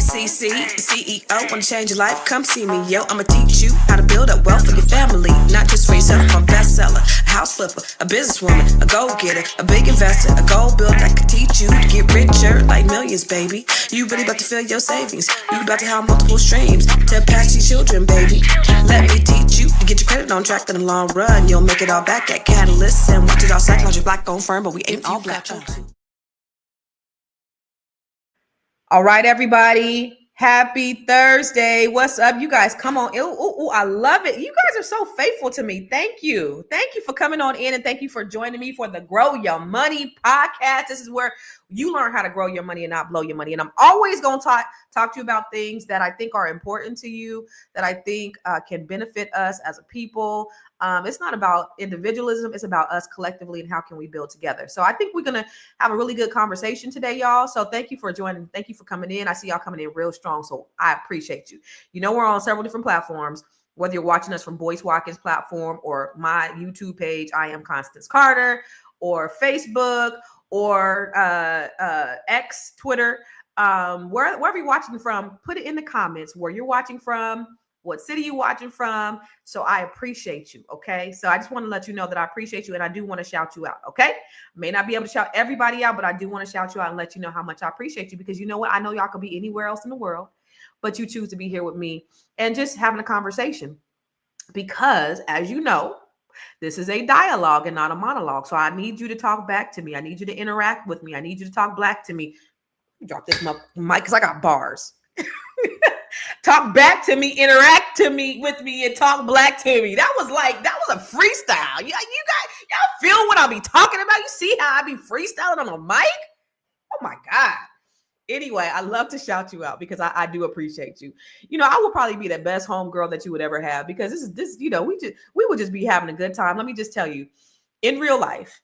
CC, CEO, wanna change your life? Come see me, yo. I'ma teach you how to build up wealth for your family, not just for yourself. I'm a bestseller, a house flipper, a businesswoman, a go-getter, a big investor, a goal builder that can teach you to get richer like millions, baby. You really about to fill your savings. You about to have multiple streams to pass your children, baby. Let me teach you to get your credit on track in the long run. You'll make it all back at Catalyst and watch it all psychology black on firm, but we ain't all black. All right, everybody. Happy Thursday. What's up? You guys, come on. Ooh, I love it. You guys are so faithful to me. Thank you. Thank you for coming on in, and thank you for joining me for the Grow Your Money podcast. This is where you learn how to grow your money and not blow your money. And I'm always going to talk to you about things that I think are important to you, that I think can benefit us as a people. It's not about individualism. It's about us collectively and how can we build together. So I think we're going to have a really good conversation today, y'all. So thank you for joining. Thank you for coming in. I see y'all coming in real strong. So I appreciate you. You know, we're on several different platforms, whether you're watching us from Boyce Watkins platform or my YouTube page, I am Constance Carter, or Facebook, or X, Twitter, wherever you're watching from, put it in the comments where you're watching from, what city you're watching from. So I appreciate you. Okay. So I just want to let you know that I appreciate you. And I do want to shout you out. Okay. I may not be able to shout everybody out, but I do want to shout you out and let you know how much I appreciate you, because you know what? I know y'all could be anywhere else in the world, but you choose to be here with me and just having a conversation, because as you know, this is a dialogue and not a monologue. So I need you to talk back to me. I need you to interact with me. I need you to talk black to me. Drop this mic because I got bars. Talk back to me, interact with me, and talk black to me. That was a freestyle. You guys, y'all feel what I'll be talking about? You see how I be freestyling on a mic? Oh my God. Anyway, I love to shout you out because I do appreciate you. You know, I will probably be the best homegirl that you would ever have, because this, you know, we would just be having a good time. Let me just tell you, in real life,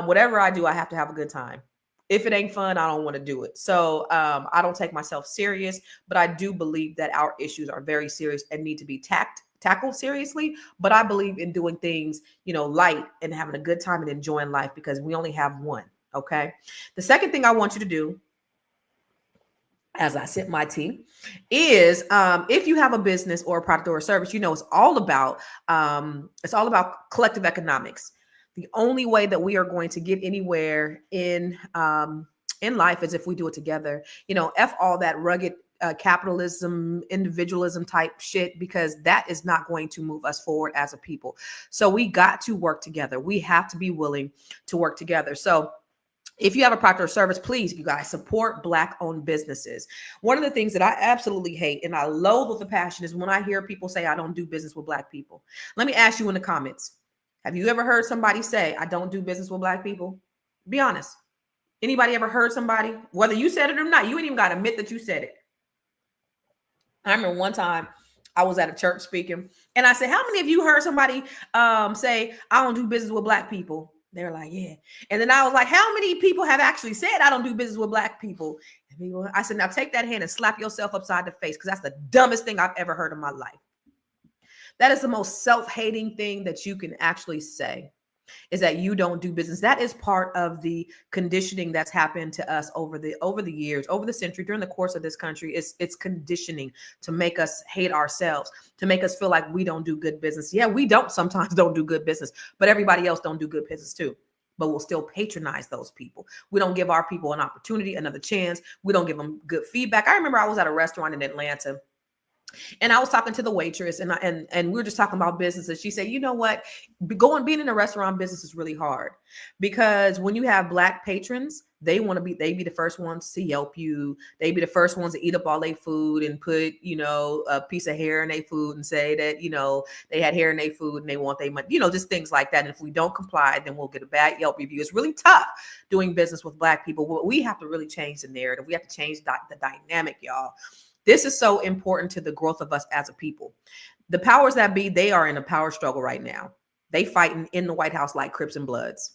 whatever I do, I have to have a good time. If it ain't fun, I don't want to do it. So I don't take myself serious, but I do believe that our issues are very serious and need to be tackled seriously. But I believe in doing things, you know, light and having a good time and enjoying life, because we only have one. Okay. The second thing I want you to do, as I sip my tea, is if you have a business or a product or a service, you know, it's all about collective economics. The only way that we are going to get anywhere in life is if we do it together. You know, F all that rugged capitalism, individualism type shit, because that is not going to move us forward as a people. So we got to work together. We have to be willing to work together. So if you have a product or service, please, you guys, support Black-owned businesses. One of the things that I absolutely hate and I loathe with a passion is when I hear people say, I don't do business with Black people. Let me ask you in the comments, have you ever heard somebody say, I don't do business with Black people? Be honest. Anybody ever heard somebody, whether you said it or not, you ain't even got to admit that you said it. I remember one time I was at a church speaking, and I said, how many of you heard somebody say, I don't do business with Black people? They're like, yeah. And then I was like, how many people have actually said, I don't do business with Black people? And people, I said, now take that hand and slap yourself upside the face, because that's the dumbest thing I've ever heard in my life. That is the most self-hating thing that you can actually say, is that you don't do business. That is part of the conditioning that's happened to us over the years, over the century, during the course of this country. It's conditioning to make us hate ourselves, to make us feel like we don't do good business. Yeah, we sometimes don't do good business, but everybody else don't do good business too. But we'll still patronize those people. We don't give our people an opportunity, another chance. We don't give them good feedback. I remember I was at a restaurant in Atlanta, and I was talking to the waitress, and we were just talking about business. And she said, you know what, being in a restaurant business is really hard, because when you have Black patrons, they be the first ones to help you. They be the first ones to eat up all their food and put, you know, a piece of hair in their food and say that, you know, they had hair in their food and they want their money, you know, just things like that. And if we don't comply, then we'll get a bad Yelp review. It's really tough doing business with Black people. We have to really change the narrative. We have to change the dynamic, y'all. This is so important to the growth of us as a people. The powers that be, they are in a power struggle right now. They fighting in the White House like Crips and Bloods.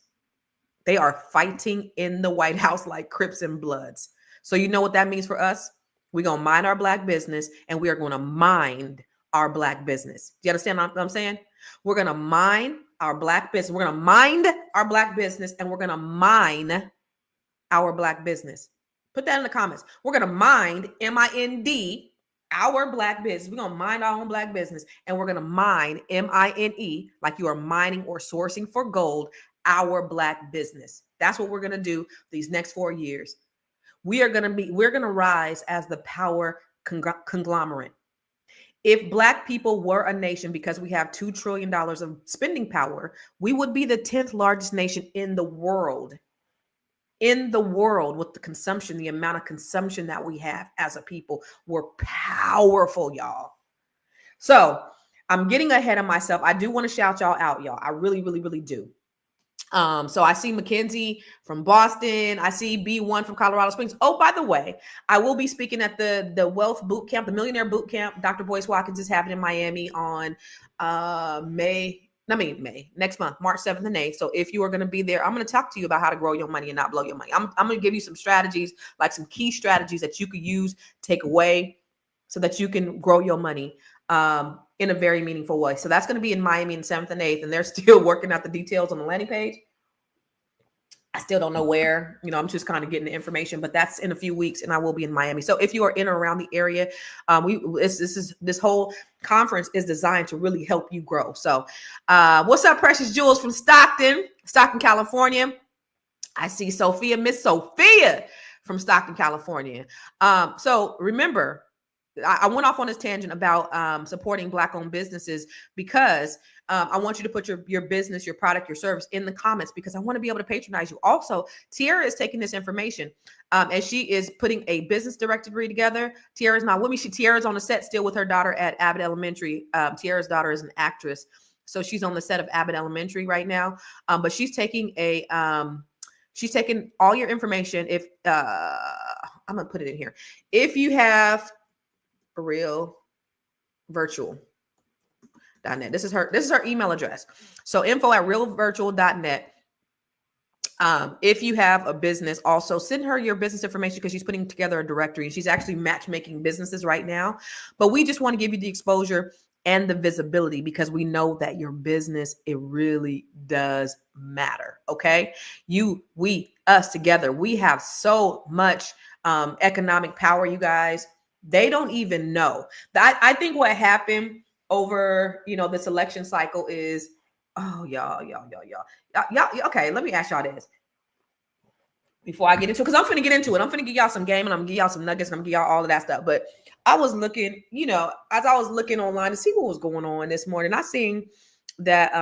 They are fighting in the White House like Crips and Bloods. So you know what that means for us? We're going to mind our Black business, and we are going to mind our Black business. Do you understand what I'm saying? We're going to mind our Black business. We're going to mind our Black business, and we're going to mine our Black business. Put that in the comments. We're going to mind, M-I-N-D, our black business. We're going to mind our own black business. And we're going to mine, M-I-N-E, like you are mining or sourcing for gold, our black business. That's what we're going to do these next 4 years. We're going to rise as the power conglomerate. If black people were a nation, because we have $2 trillion of spending power, we would be the 10th largest nation in the world. In the world, with the consumption, the amount of consumption that we have as a people. We're powerful, y'all. So I'm getting ahead of myself. I do want to shout y'all out, y'all. I really, really, really do. So I see Mackenzie from Boston. I see B1 from Colorado Springs. Oh, by the way, I will be speaking at the Wealth Boot Camp, the Millionaire Boot Camp. Dr. Boyce Watkins is having in Miami on May, next month, March 7th and 8th. So if you are going to be there, I'm going to talk to you about how to grow your money and not blow your money. I'm going to give you some strategies, like some key strategies that you could use, take away, so that you can grow your money in a very meaningful way. So that's going to be in Miami on 7th and 8th, and they're still working out the details on the landing page. I still don't know where, I'm just kind of getting the information, but that's in a few weeks, and I will be in Miami. So if you are in or around the area, this whole conference is designed to really help you grow. So what's up, Precious Jewels from Stockton, California? I see Sophia, Miss Sophia from Stockton, California. So remember, I went off on this tangent about supporting Black-owned businesses because I want you to put your business, your product, your service in the comments, because I want to be able to patronize you. Also, Tiara is taking this information and she is putting a business directory together. Tiara's not with me. Tiara's on the set still with her daughter at Abbott Elementary. Tiara's daughter is an actress, so she's on the set of Abbott Elementary right now. But she's taking she's taking all your information. If I'm gonna put it in here, if you have a real virtual.net. This is her email address. So info@realvirtual.net. If you have a business, also send her your business information, because she's putting together a directory. She's actually matchmaking businesses right now, but we just want to give you the exposure and the visibility, because we know that your business, it really does matter. Okay. Us together, we have so much economic power, you guys. They don't even know. I think what happened over, this election cycle is, y'all. Okay, let me ask y'all this before I get into it, because I'm finna get into it. I'm finna give y'all some game, and I'm gonna give y'all some nuggets, and I'm gonna give y'all all of that stuff. But I was looking, as I was looking online to see what was going on this morning, I seen that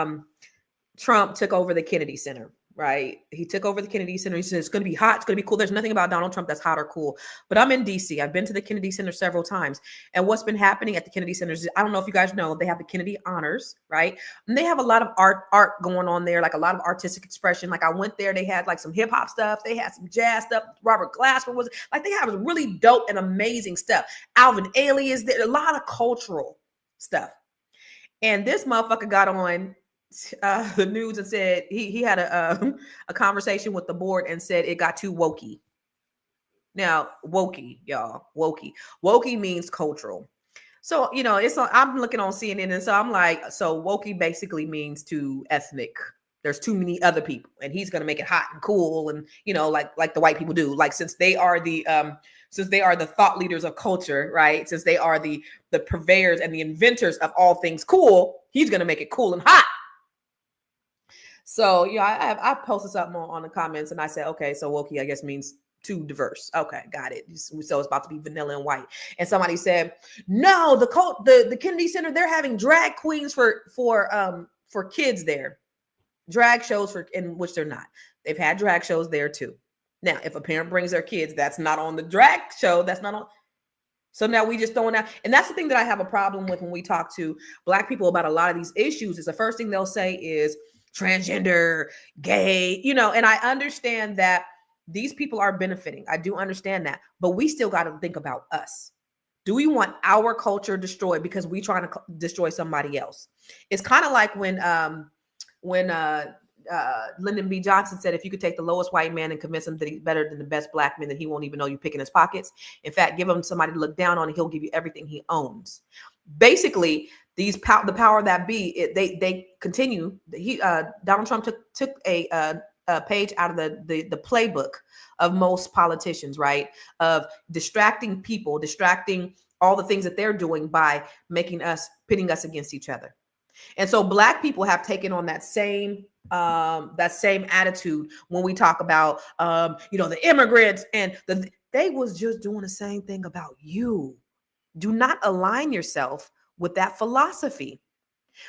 Trump took over the Kennedy Center. Right. He took over the Kennedy Center. He said, it's going to be hot. It's going to be cool. There's nothing about Donald Trump that's hot or cool. But I'm in DC. I've been to the Kennedy Center several times. And what's been happening at the Kennedy Center is, I don't know if you guys know, they have the Kennedy Honors, right? And they have a lot of art going on there, like a lot of artistic expression. Like I went there, they had like some hip hop stuff. They had some jazz stuff. Robert Glasper was like, they have really dope and amazing stuff. Alvin Ailey is there. A lot of cultural stuff. And this motherfucker got on the news and said he had a conversation with the board and said it got too wokey. Now, wokey, y'all, wokey means cultural. So, I'm looking on CNN, and so I'm like, so wokey basically means too ethnic. There's too many other people, and he's going to make it hot and cool. And, like the white people do, like, since they are the thought leaders of culture, right? Since they are the purveyors and the inventors of all things cool, he's going to make it cool and hot. So, I posted something on the comments, and I said, okay, so wokey, I guess, means too diverse. Okay, got it. So it's about to be vanilla and white. And somebody said, no, the Kennedy Center, they're having drag queens for kids there. Drag shows in which they're not. They've had drag shows there too. Now, if a parent brings their kids, that's not on the drag show. That's not on. So now we just throwing out, and that's the thing that I have a problem with when we talk to Black people about a lot of these issues, is the first thing they'll say is transgender, gay, and I understand that these people are benefiting. I do understand that, but we still got to think about us. Do we want our culture destroyed because we trying to destroy somebody else? It's kind of like when Lyndon B. Johnson said, if you could take the lowest white man and convince him that he's better than the best Black man, then he won't even know you picking his pockets. In fact, give him somebody to look down on, and he'll give you everything he owns. Basically, the power that be, they continue. Donald Trump took a page out of the playbook of most politicians, right? Of distracting people, distracting all the things that they're doing by pitting us against each other. And so Black people have taken on that same attitude when we talk about the immigrants, and they was just doing the same thing about you. Do not align yourself with that philosophy.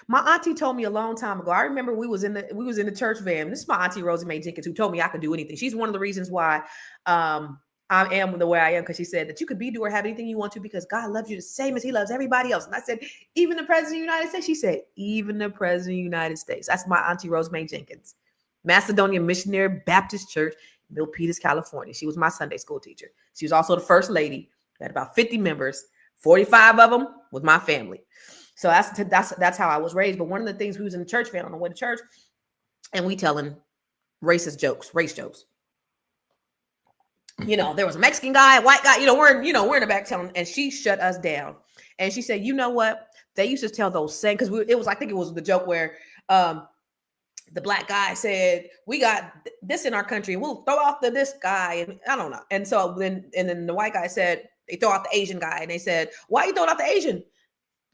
My auntie told me a long time ago. I remember we was in the church van. This is my auntie Rosie Mae Jenkins, who told me I could do anything. She's one of the reasons why I am the way I am, because she said that you could be, do, or have anything you want to because God loves you the same as he loves everybody else. And I said, even the president of the United States? She said, even the president of the United States. That's my auntie Rosie Mae Jenkins, Macedonian Missionary Baptist Church, Milpitas, California. She was my Sunday school teacher. She was also the first lady. We had about 50 members. 45 of them was my family. So that's how I was raised. But one of the things, we was in the church van on the way to church, and we telling race jokes. There was a Mexican guy, a white guy, we're in the back telling, and she shut us down. And she said, you know what? They used to tell those same, because it was, I think it was the joke where the Black guy said, we got this in our country, and we'll throw out this guy, and I don't know. And so then the white guy said, they throw out the Asian guy, and they said, why you throwing out the Asian?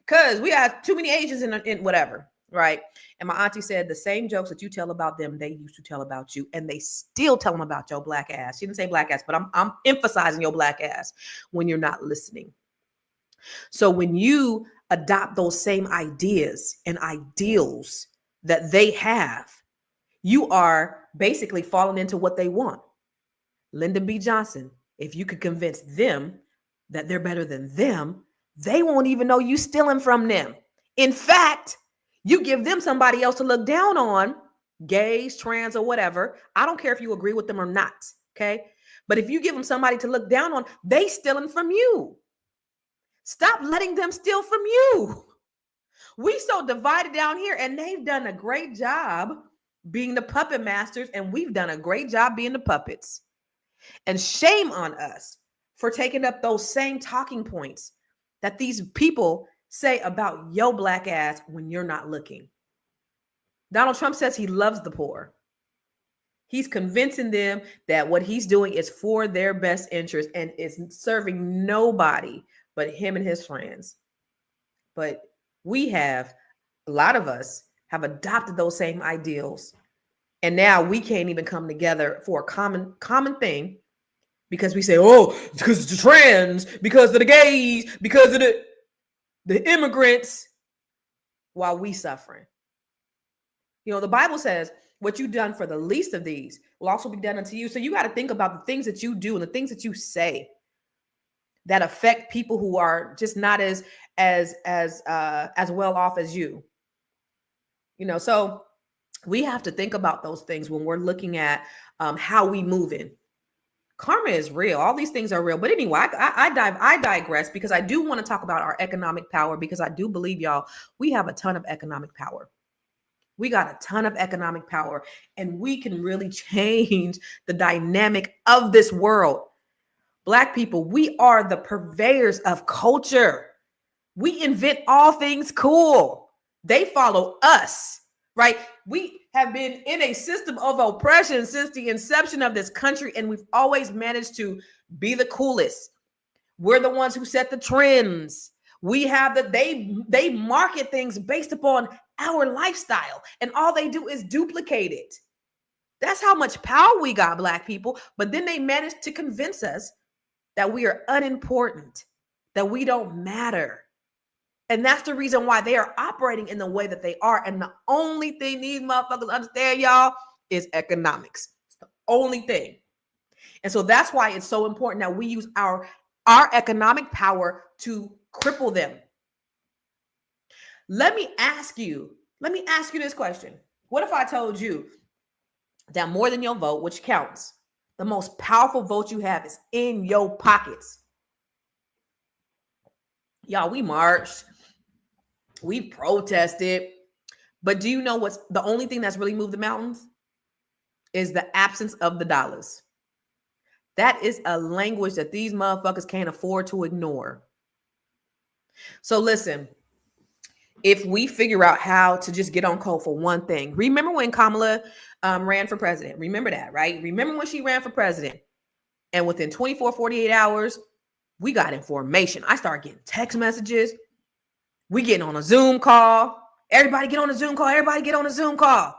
Because we have too many Asians in whatever, right? And my auntie said the same jokes that you tell about them, they used to tell about you, and they still tell them about your Black ass. She didn't say Black ass, but I'm emphasizing your Black ass when you're not listening. So when you adopt those same ideas and ideals that they have, you are basically falling into what they want. Lyndon B. Johnson, if you could convince them that they're better than them, they won't even know you stealing from them. In fact, you give them somebody else to look down on, gays, trans, or whatever. I don't care if you agree with them or not, okay? But if you give them somebody to look down on, they stealing from you. Stop letting them steal from you. We so divided down here, and they've done a great job being the puppet masters, and we've done a great job being the puppets. And shame on us for taking up those same talking points that these people say about your Black ass when you're not looking. Donald Trump says he loves the poor. He's convincing them that what he's doing is for their best interest and is serving nobody but him and his friends. But a lot of us have adopted those same ideals. And now we can't even come together for a common thing, because we say, oh, because of the trans, because of the gays, because of the immigrants, while we suffering. The Bible says, what you've done for the least of these will also be done unto you. So you got to think about the things that you do and the things that you say that affect people who are just not as well off as you. So we have to think about those things when we're looking at how we move in. Karma is real. All these things are real. But anyway, I digress, because I do want to talk about our economic power, because I do believe, y'all, we have a ton of economic power. We got a ton of economic power, and we can really change the dynamic of this world. Black people, we are the purveyors of culture. We invent all things cool. They follow us, right? We have been in a system of oppression since the inception of this country, and we've always managed to be the coolest. We're the ones who set the trends. We have they market things based upon our lifestyle, and all they do is duplicate it. That's how much power we got, Black people. But then they managed to convince us that we are unimportant, that we don't matter. And that's the reason why they are operating in the way that they are. And the only thing these motherfuckers understand, y'all, is economics. It's the only thing. And so that's why it's so important that we use our economic power to cripple them. Let me ask you this question. What if I told you that more than your vote, which counts, the most powerful vote you have is in your pockets? Y'all, we marched, we protested, but do you know what's the only thing that's really moved the mountains? Is the absence of the dollars. That is a language that these motherfuckers can't afford to ignore. So listen, if we figure out how to just get on code for one thing, remember when Kamala ran for president. Remember that, right? Remember when she ran for president? And within 24, 48 hours, we got information. I started getting text messages. We getting on a Zoom call. Everybody get on a Zoom call. Everybody get on a Zoom call.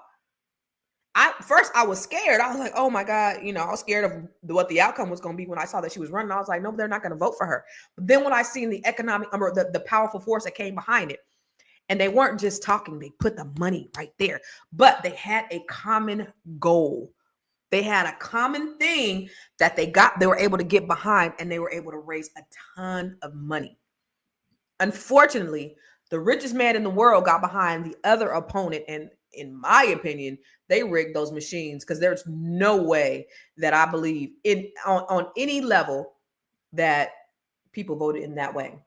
First I was scared. I was like, oh my God, I was scared of what the outcome was going to be when I saw that she was running. I was like, no, they're not going to vote for her. But then when I seen the economic, or the powerful force that came behind it, and they weren't just talking, they put the money right there, but they had a common goal. They had a common thing that they were able to get behind, and they were able to raise a ton of money. Unfortunately, the richest man in the world got behind the other opponent, and in my opinion, they rigged those machines, because there's no way that I believe on any level that people voted in that way.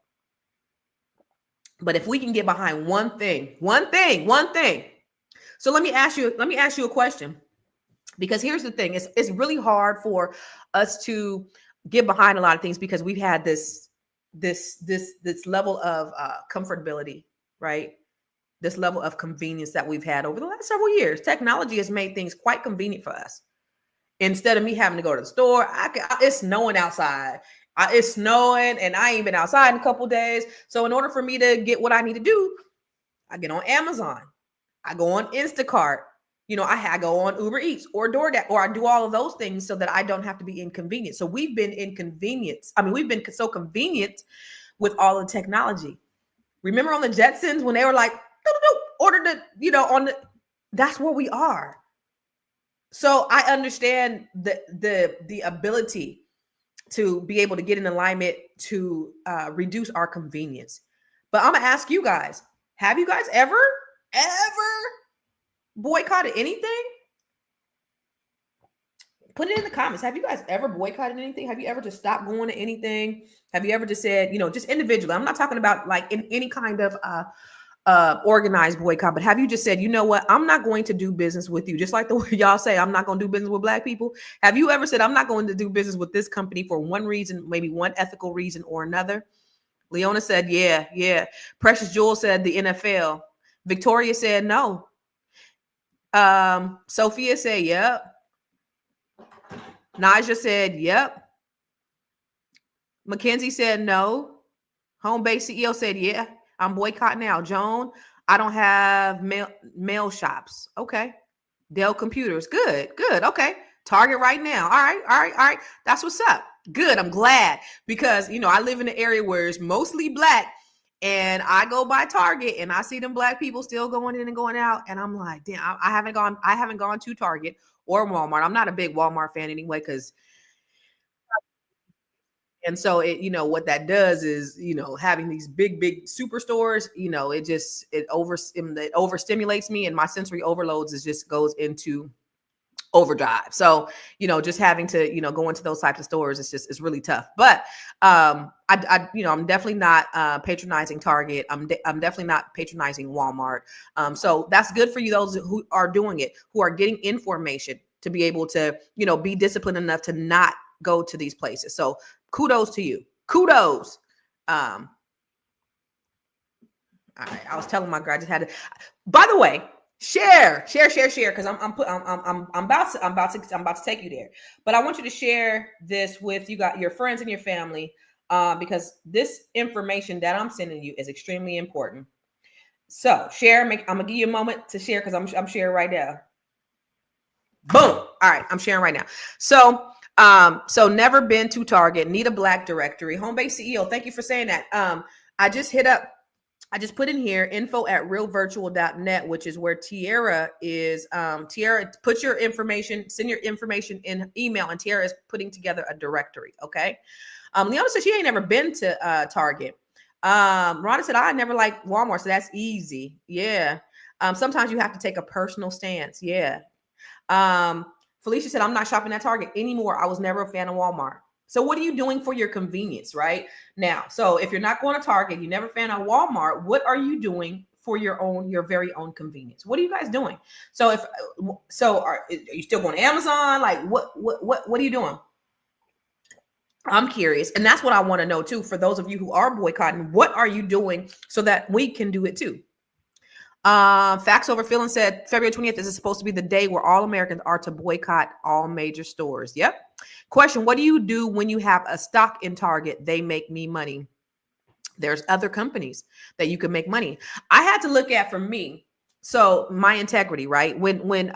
But if we can get behind one thing. So let me ask you a question, because here's the thing. It's really hard for us to get behind a lot of things, because we've had this level of comfortability, right? This level of convenience that we've had over the last several years. Technology has made things quite convenient for us. Instead of me having to go to the store, it's snowing outside. It's snowing and I ain't been outside in a couple days. So in order for me to get what I need to do, I get on Amazon. I go on Instacart. I go on Uber Eats or DoorDash, or I do all of those things so that I don't have to be inconvenienced. So we've been inconvenienced. We've been so convenient with all the technology. Remember on the Jetsons when they were like, order that's where we are. So I understand the ability to be able to get in alignment to reduce our convenience. But I'm gonna ask you guys, have you guys ever boycotted anything? Put it in the comments. Have you guys ever boycotted anything? Have you ever just stopped going to anything? Have you ever just said, just individually? I'm not talking about like in any kind of organized boycott, but have you just said, you know what, I'm not going to do business with you, just like the way y'all say I'm not going to do business with Black people? Have you ever said, I'm not going to do business with this company for one reason, maybe one ethical reason or another? Leona said yeah. Precious Jewel said the NFL. Victoria said no. Sophia said yep. Naja said yep. Mackenzie said no. Home-based CEO said yeah, I'm boycotting now. Joan, I don't have mail shops. Okay. Dell Computers. Good. Okay. Target right now. All right. That's what's up. Good. I'm glad, because, I live in an area where it's mostly Black, and I go by Target and I see them Black people still going in and going out. And I'm like, damn, I haven't gone to Target or Walmart. I'm not a big Walmart fan anyway, and so what that does is, having these big superstores, it overstimulates me, and my sensory overloads just goes into overdrive. So, just having to, go into those types of stores, it's really tough. But I'm definitely not patronizing Target. I'm definitely not patronizing Walmart. So that's good for you, those who are doing it, who are getting information to be able to, be disciplined enough to not go to these places. So kudos to you. Kudos. All right. I was telling my girl, I just had to, by the way, share, because I'm about to take you there. But I want you to share this with your friends and your family, because this information that I'm sending you is extremely important. So share. I'm gonna give you a moment to share, because I'm sharing right now. Boom. All right, I'm sharing right now. So never been to Target, need a Black directory. Home-based CEO, thank you for saying that. I just put in here info@realvirtual.net, which is where Tiara is. Tiara, put your information, send your information in email, and Tiara is putting together a directory. Okay. Leona said she ain't never been to Target. Rhonda said I never liked Walmart, so that's easy. Yeah. Sometimes you have to take a personal stance. Yeah. Felicia said I'm not shopping at Target anymore. I was never a fan of Walmart. So what are you doing for your convenience right now? So if you're not going to Target, you never fan of Walmart, what are you doing for your very own convenience? What are you guys doing? So are you still going to Amazon? Like what are you doing? I'm curious. And that's what I want to know too. For those of you who are boycotting, what are you doing so that we can do it too? Facts Over Feeling said February 20th is supposed to be the day where all Americans are to boycott all major stores. Yep. Question: what do you do when you have a stock in Target? They make me money. There's other companies that you can make money. I had to look at for me. So my integrity, right? When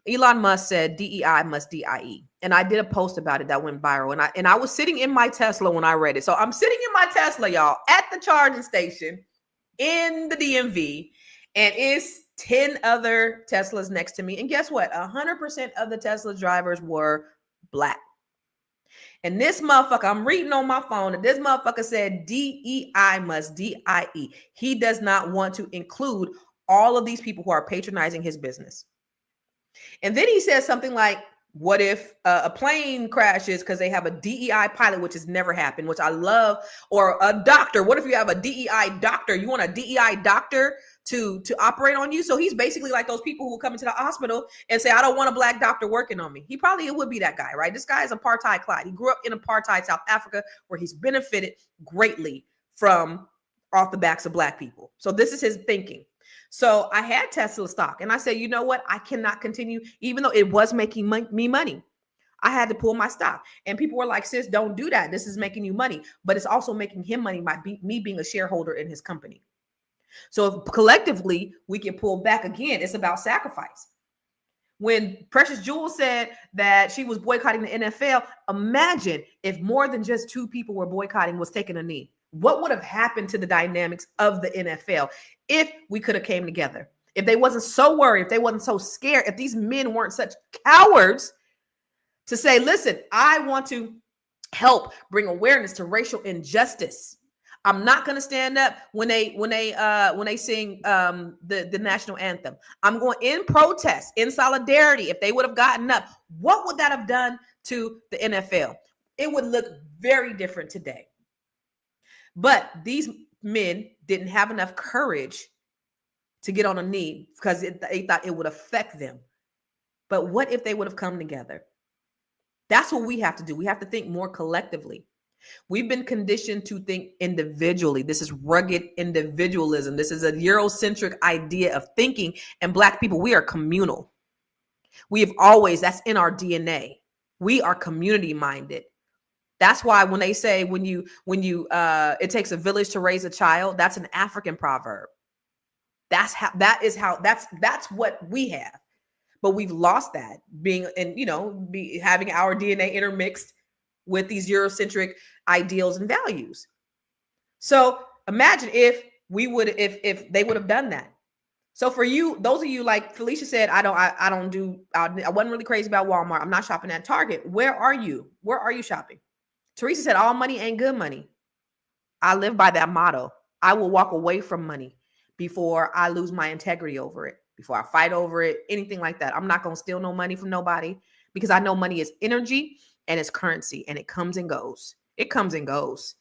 Elon Musk said DEI must DIE, and I did a post about it that went viral, and I was sitting in my Tesla when I read it. So I'm sitting in my Tesla, y'all, at the charging station in the DMV, and it's 10 other Teslas next to me. And guess what? 100% of the Tesla drivers were Black. And this motherfucker, I'm reading on my phone, and this motherfucker said DEI must DIE. He does not want to include all of these people who are patronizing his business. And then he says something like, what if a plane crashes because they have a DEI pilot, which has never happened, which I love, or a doctor. What if you have a DEI doctor? You want a DEI doctor to operate on you? So he's basically like those people who will come into the hospital and say, I don't want a Black doctor working on me. He probably would be that guy, right? This guy is apartheid Clyde. He grew up in apartheid South Africa, where he's benefited greatly from off the backs of Black people. So this is his thinking. So I had Tesla stock, and I said, you know what? I cannot continue, even though it was making me money. I had to pull my stock. And people were like, sis, don't do that. This is making you money, but it's also making him money by me being a shareholder in his company. So if collectively we can pull back again, it's about sacrifice. When Precious Jewel said that she was boycotting the NFL, imagine if more than just 2 people were boycotting, was taking a knee. What would have happened to the dynamics of the NFL if we could have came together? If they wasn't so worried, if they wasn't so scared, if these men weren't such cowards to say, listen, I want to help bring awareness to racial injustice. I'm not going to stand up when they sing the national anthem. I'm going in protest, in solidarity. If they would have gotten up, what would that have done to the NFL? It would look very different today. But these men didn't have enough courage to get on a knee because they thought it would affect them. But what if they would have come together? That's what we have to do. We have to think more collectively. We've been conditioned to think individually. This is rugged individualism. This is a Eurocentric idea of thinking. And Black people, we are communal. We have always, that's in our DNA. We are community minded. That's why when they say it takes a village to raise a child, that's an African proverb. That's what we have. But we've lost that, being and having our DNA intermixed with these Eurocentric ideals and values. So imagine if they would have done that. So for you, those of you, like Felicia said, I wasn't really crazy about Walmart. I'm not shopping at Target. Where are you? Where are you shopping? Teresa said, all money ain't good money. I live by that motto. I will walk away from money before I lose my integrity over it, before I fight over it, anything like that. I'm not going to steal no money from nobody, because I know money is energy and it's currency, and it comes and goes. It comes and goes.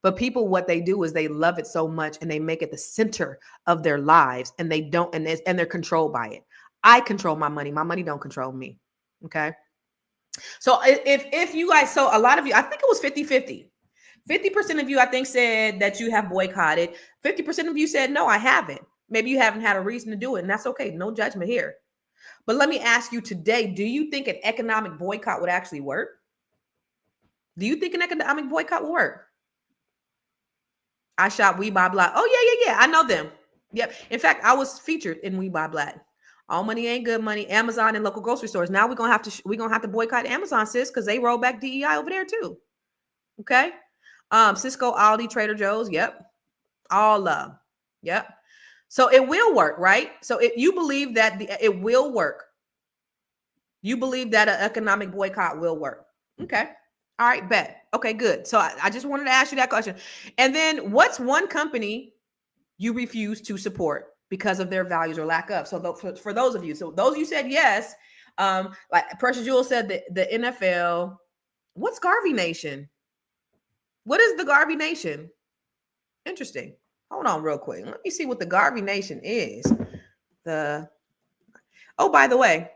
But people, what they do is they love it so much and they make it the center of their lives, and they're controlled by it. I control my money. My money don't control me. Okay. So if you guys, so a lot of you, I think it was 50-50. 50% of you, I think, said that you have boycotted. 50% of you said, no, I haven't. Maybe you haven't had a reason to do it, and that's okay. No judgment here. But let me ask you today, do you think an economic boycott would actually work? Do you think an economic boycott will work? I shop We Buy Black. Oh, yeah. I know them. Yep. In fact, I was featured in We Buy Black. All money ain't good money. Amazon and local grocery stores. Now we're gonna have to boycott Amazon, sis, because they roll back DEI over there too. Okay. Cisco, Aldi, Trader Joe's. Yep. All love. Yep. So it will work, right? So if you believe that it will work, you believe that an economic boycott will work. Okay. All right, bet. Okay, good. So I just wanted to ask you that question. And then what's one company you refuse to support because of their values or lack of? So for those of you, you said yes. Like Precious Jewel said, the NFL. What's Garvey Nation? What is the Garvey Nation? Interesting. Hold on real quick. Let me see what the Garvey Nation is. By the way,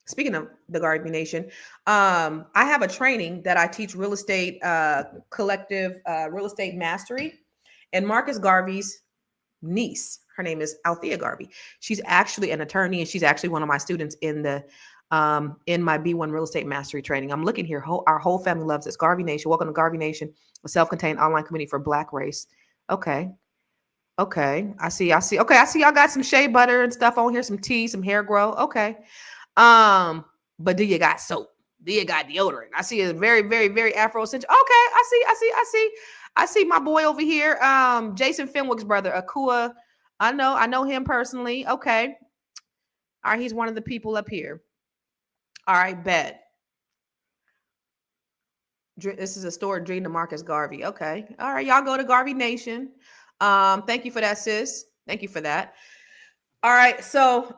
speaking of the Garvey Nation, I have a training that I teach real estate collective real estate mastery, and Marcus Garvey's niece. Her name is Althea Garvey. She's actually an attorney, and she's actually one of my students in my B1 real estate mastery training. I'm looking here. Our whole family loves this. Garvey Nation. Welcome to Garvey Nation, a self-contained online community for Black race. Okay. Okay. I see. Okay. I see y'all got some shea butter and stuff on here, some tea, some hair grow. Okay. But do you got soap? Do you got deodorant? I see a very, very, very Afrocentric. Okay. I see my boy over here. Jason Fenwick's brother, Akua. I know him personally. Okay. All right. He's one of the people up here. All right. Bet. This is a store, Dream to Marcus Garvey. Okay. All right. Y'all go to Garvey Nation. Thank you for that, sis. Thank you for that. All right. So,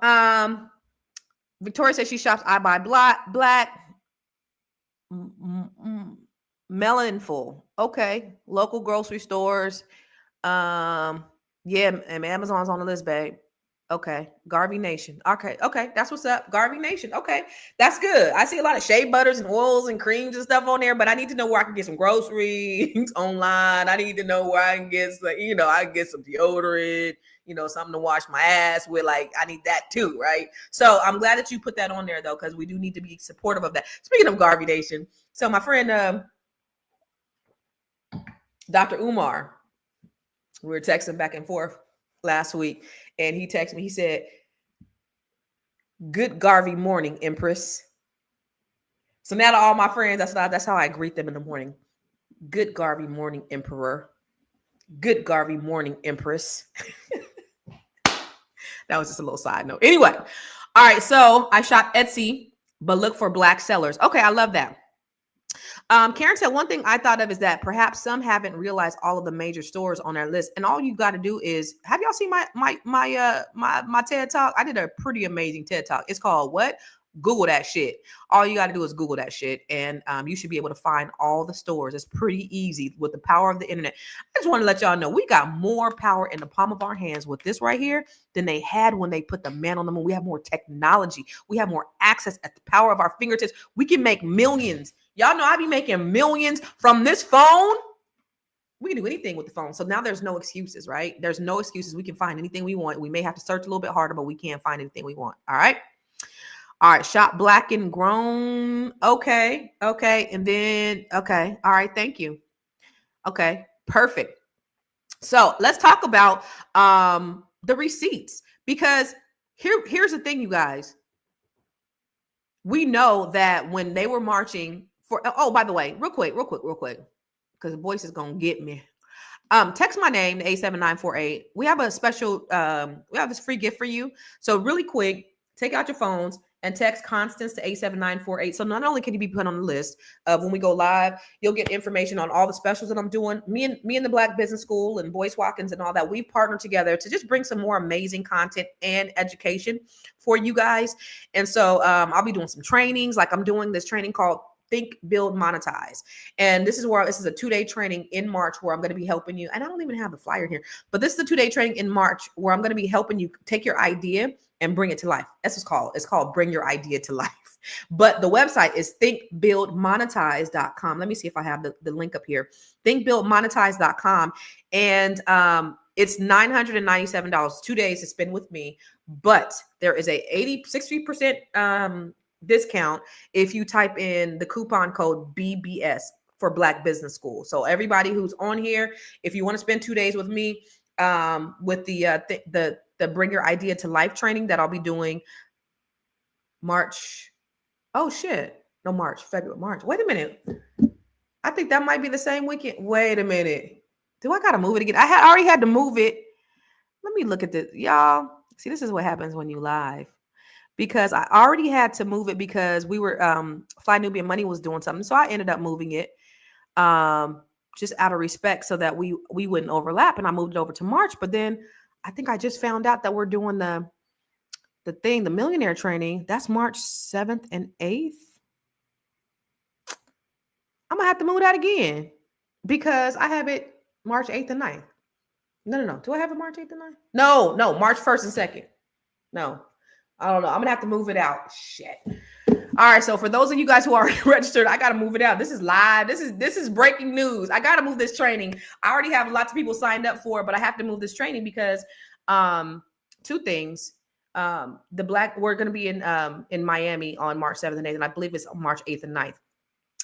Victoria says she shops I Buy Black. Melanful. Okay. Local grocery stores. Yeah, and Amazon's on the list, babe. Okay. Garvey Nation. Okay. That's what's up. Garvey Nation. Okay. That's good. I see a lot of shea butters and oils and creams and stuff on there, but I need to know where I can get some groceries online. I need to know where I can get some, I can get some deodorant, something to wash my ass with. Like, I need that too, right? So I'm glad that you put that on there though, because we do need to be supportive of that. Speaking of Garvey Nation, so my friend Dr. Umar, we were texting back and forth last week, and he texted me. He said, "Good Garvey morning, Empress." So now to all my friends, that's how I greet them in the morning. Good Garvey morning, Emperor. Good Garvey morning, Empress. That was just a little side note. Anyway, all right. So I shop Etsy, but look for Black sellers. Okay, I love that. Karen said one thing I thought of is that perhaps some haven't realized all of the major stores on their list, and all you got to do is, have y'all seen my TED Talk? I did a pretty amazing TED Talk. It's called what? Google that shit. All you got to do is Google that shit, and you should be able to find all the stores. It's pretty easy with the power of the internet. I just want to let y'all know we got more power in the palm of our hands with this right here than they had when they put the man on the moon. We have more technology. We have more access at the power of our fingertips. We can make millions. Y'all know I be making millions from this phone. We can do anything with the phone. So now there's no excuses, right? There's no excuses. We can find anything we want. We may have to search a little bit harder, but we can't find anything we want. All right. All right. Shop Black and Grown. Okay. And then, okay. All right. Thank you. Okay. Perfect. So let's talk about the receipts, because here's the thing, you guys. We know that when they were marching for, oh, by the way, real quick, because the voice is going to get me. Text my name to 87948. We have a special, we have this free gift for you. So really quick, take out your phones and text Constance to 87948. So not only can you be put on the list of when we go live, you'll get information on all the specials that I'm doing. Me and the Black Business School and Boyce Watkins and all that, we've partnered together to just bring some more amazing content and education for you guys. And so I'll be doing some trainings. Like I'm doing this training called Think, Build, Monetize. And this is a 2-day training in March where I'm going to be helping you. And I don't even have the flyer here, but this is a 2-day training in March where I'm going to be helping you take your idea and bring it to life. That's what it's called. It's called Bring Your Idea to Life. But the website is thinkbuildmonetize.com. Let me see if I have the link up here. Thinkbuildmonetize.com. And it's $997, 2 days to spend with me. But there is a 60% discount if you type in the coupon code BBS for Black Business School. So everybody who's on here, if you want to spend 2 days with me with the Bring Your Idea to Life training that I'll be doing March. Oh shit. No, February, March. Wait a minute. I think that might be the same weekend. Wait a minute. Do I got to move it again? I already had to move it. Let me look at this. Y'all, see, this is what happens when you live. Because I already had to move it because we were, Fly Nubian Money was doing something. So I ended up moving it just out of respect so that we wouldn't overlap. And I moved it over to March. But then I think I just found out that we're doing the millionaire training. That's March 7th and 8th. I'm going to have to move that again because I have it March 8th and 9th. No. Do I have it March 8th and 9th? No. March 1st and 2nd. No. I don't know. I'm going to have to move it out. Shit. All right, so for those of you guys who are registered, I gotta move it out. This is live. This is breaking news. I gotta move this training. I already have lots of people signed up for it, but I have to move this training because two things. We're gonna be in Miami on March 7th and 8th, and I believe it's March 8th and 9th.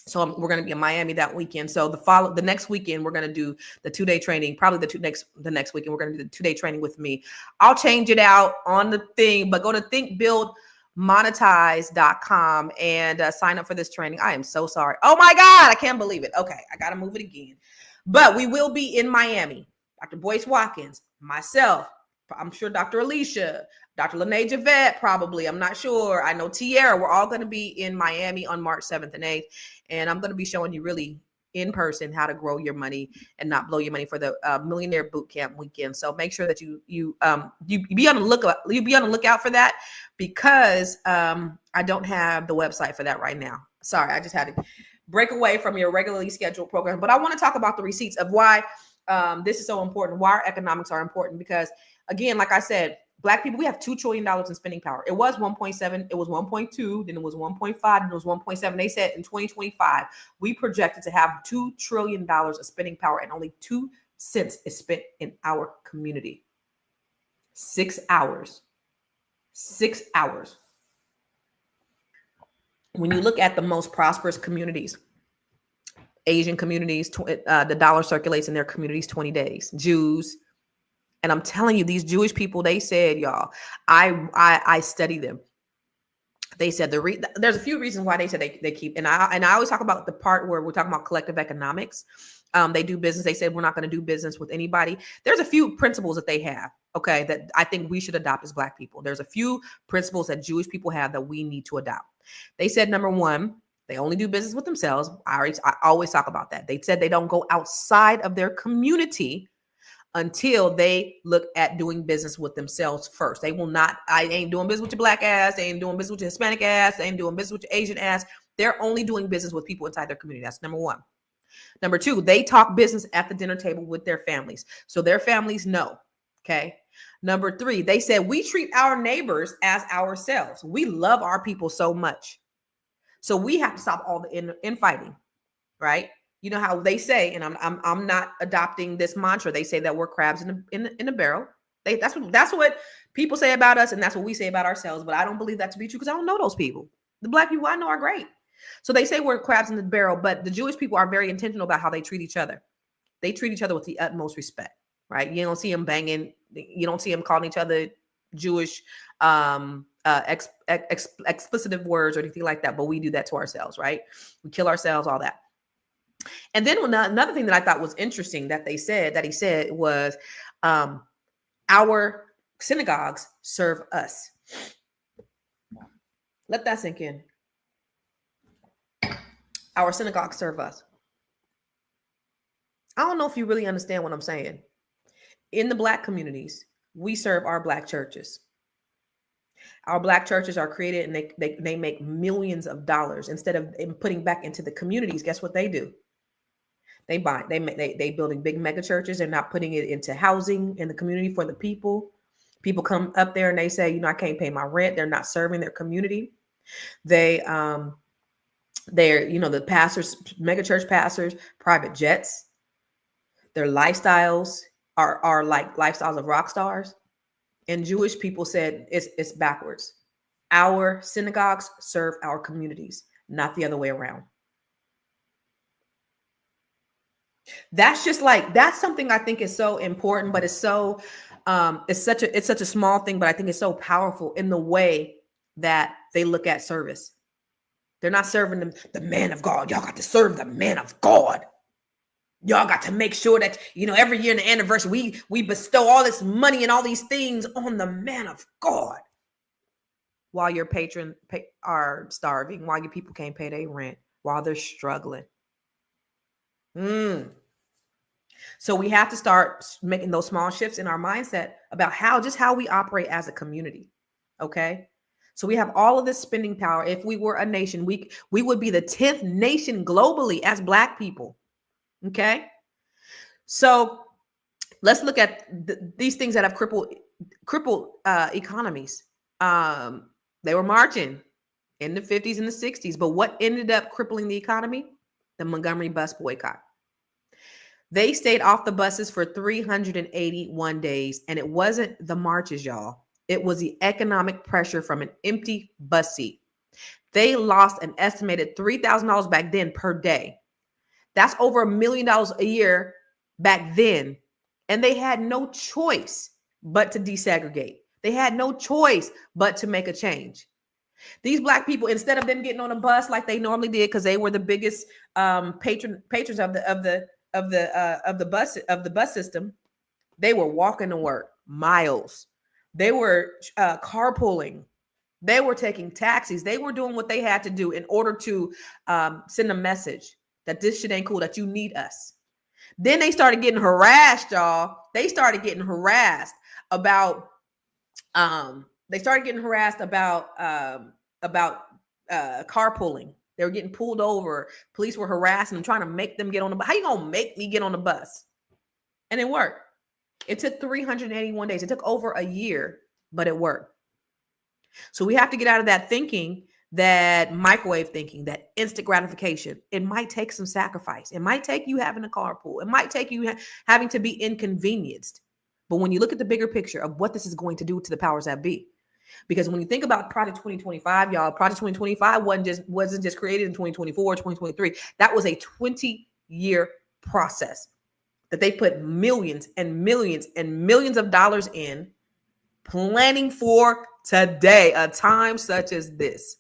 So we're going to be in Miami that weekend. So the next weekend, we're going to do the 2-day training. Probably the next weekend, we're going to do the 2-day training with me. I'll change it out on the thing, but go to thinkbuildmonetize.com and sign up for this training. I am so sorry. Oh my God, I can't believe it. Okay, I got to move it again. But we will be in Miami. Dr. Boyce Watkins, myself, I'm sure Dr. Alicia, Dr. Lene Javette, probably. I'm not sure. I know Tierra. We're all going to be in Miami on March 7th and 8th. And I'm going to be showing you really in person how to grow your money and not blow your money for the Millionaire Bootcamp weekend. So make sure that you be on the lookout. You be on the lookout for that because I don't have the website for that right now. Sorry, I just had to break away from your regularly scheduled program. But I want to talk about the receipts of why this is so important, why our economics are important. Because again, like I said, Black people, we have $2 trillion in spending power. It was 1.7, it was 1.2, then it was 1.5, then it was 1.7. They said in 2025, we projected to have $2 trillion of spending power and only 2 cents is spent in our community. 6 hours. 6 hours. When you look at the most prosperous communities, Asian communities, the dollar circulates in their communities 20 days. Jews. And I'm telling you, these Jewish people, they said, y'all, I study them. They said there's a few reasons why they said they keep, and I always talk about the part where we're talking about collective economics. They do business. They said we're not going to do business with anybody. There's a few principles that they have, okay, that I think we should adopt as Black people. There's a few principles that Jewish people have that we need to adopt. They said, number one, they only do business with themselves. I always talk about that. They said they don't go outside of their community until they look at doing business with themselves first. They will not, I ain't doing business with your Black ass. They ain't doing business with your Hispanic ass. They ain't doing business with your Asian ass. They're only doing business with people inside their community. That's number one. Number two, they talk business at the dinner table with their families. So their families know, okay? Number three, they said we treat our neighbors as ourselves. We love our people so much. So we have to stop all the infighting, right? You know how they say, and I'm not adopting this mantra. They say that we're crabs in a barrel. That's what people say about us, and that's what we say about ourselves. But I don't believe that to be true because I don't know those people. The Black people I know are great. So they say we're crabs in the barrel, but the Jewish people are very intentional about how they treat each other. They treat each other with the utmost respect, right? You don't see them banging. You don't see them calling each other Jewish explicit words or anything like that. But we do that to ourselves, right? We kill ourselves, all that. And then another thing that I thought was interesting that he said was our synagogues serve us. Let that sink in. Our synagogues serve us. I don't know if you really understand what I'm saying. In the Black communities, we serve our Black churches. Our Black churches are created and they make millions of dollars. Instead of putting back into the communities, guess what they do? They building big mega churches. They're not putting it into housing in the community for the people. People come up there and they say, I can't pay my rent. They're not serving their community. They're, the pastors, mega church pastors, private jets. Their lifestyles are like lifestyles of rock stars. And Jewish people said it's backwards. Our synagogues serve our communities, not the other way around. That's something I think is so important, but it's so it's such a small thing, but I think it's so powerful in the way that they look at service. They're not serving the man of God. Y'all got to serve the man of God. Y'all got to make sure that, every year in the anniversary, we bestow all this money and all these things on the man of God. While your patrons are starving, while your people can't pay their rent, while they're struggling. So we have to start making those small shifts in our mindset about how we operate as a community. Okay. So we have all of this spending power. If we were a nation, we would be the 10th nation globally as Black people. Okay. So let's look at these things that have crippled economies. They were marching. in the 50s and the 60s. But what ended up crippling the economy? The Montgomery bus boycott. They stayed off the buses for 381 days, and it wasn't the marches, y'all. It was the economic pressure from an empty bus seat. They lost an estimated $3,000 back then per day. That's over $1 million a year back then. And they had no choice but to desegregate. They had no choice but to make a change. These Black people, instead of them getting on a bus like they normally did, because they were the biggest patrons of the bus system, they were walking to work miles. They were carpooling. They were taking taxis. They were doing what they had to do in order to send a message that this shit ain't cool, that you need us. Then they started getting harassed, y'all. They started getting harassed about carpooling. They were getting pulled over. Police were harassing them, trying to make them get on the bus. How you gonna make me get on the bus? And it worked. It took 381 days. It took over a year, but it worked. So we have to get out of that thinking, that microwave thinking, that instant gratification. It might take some sacrifice. It might take you having a carpool. It might take you having to be inconvenienced. But when you look at the bigger picture of what this is going to do to the powers that be, because when you think about Project 2025, y'all, Project 2025 wasn't just created in 2024, 2023. That was a 20-year process that they put millions and millions and millions of dollars in, planning for today, a time such as this.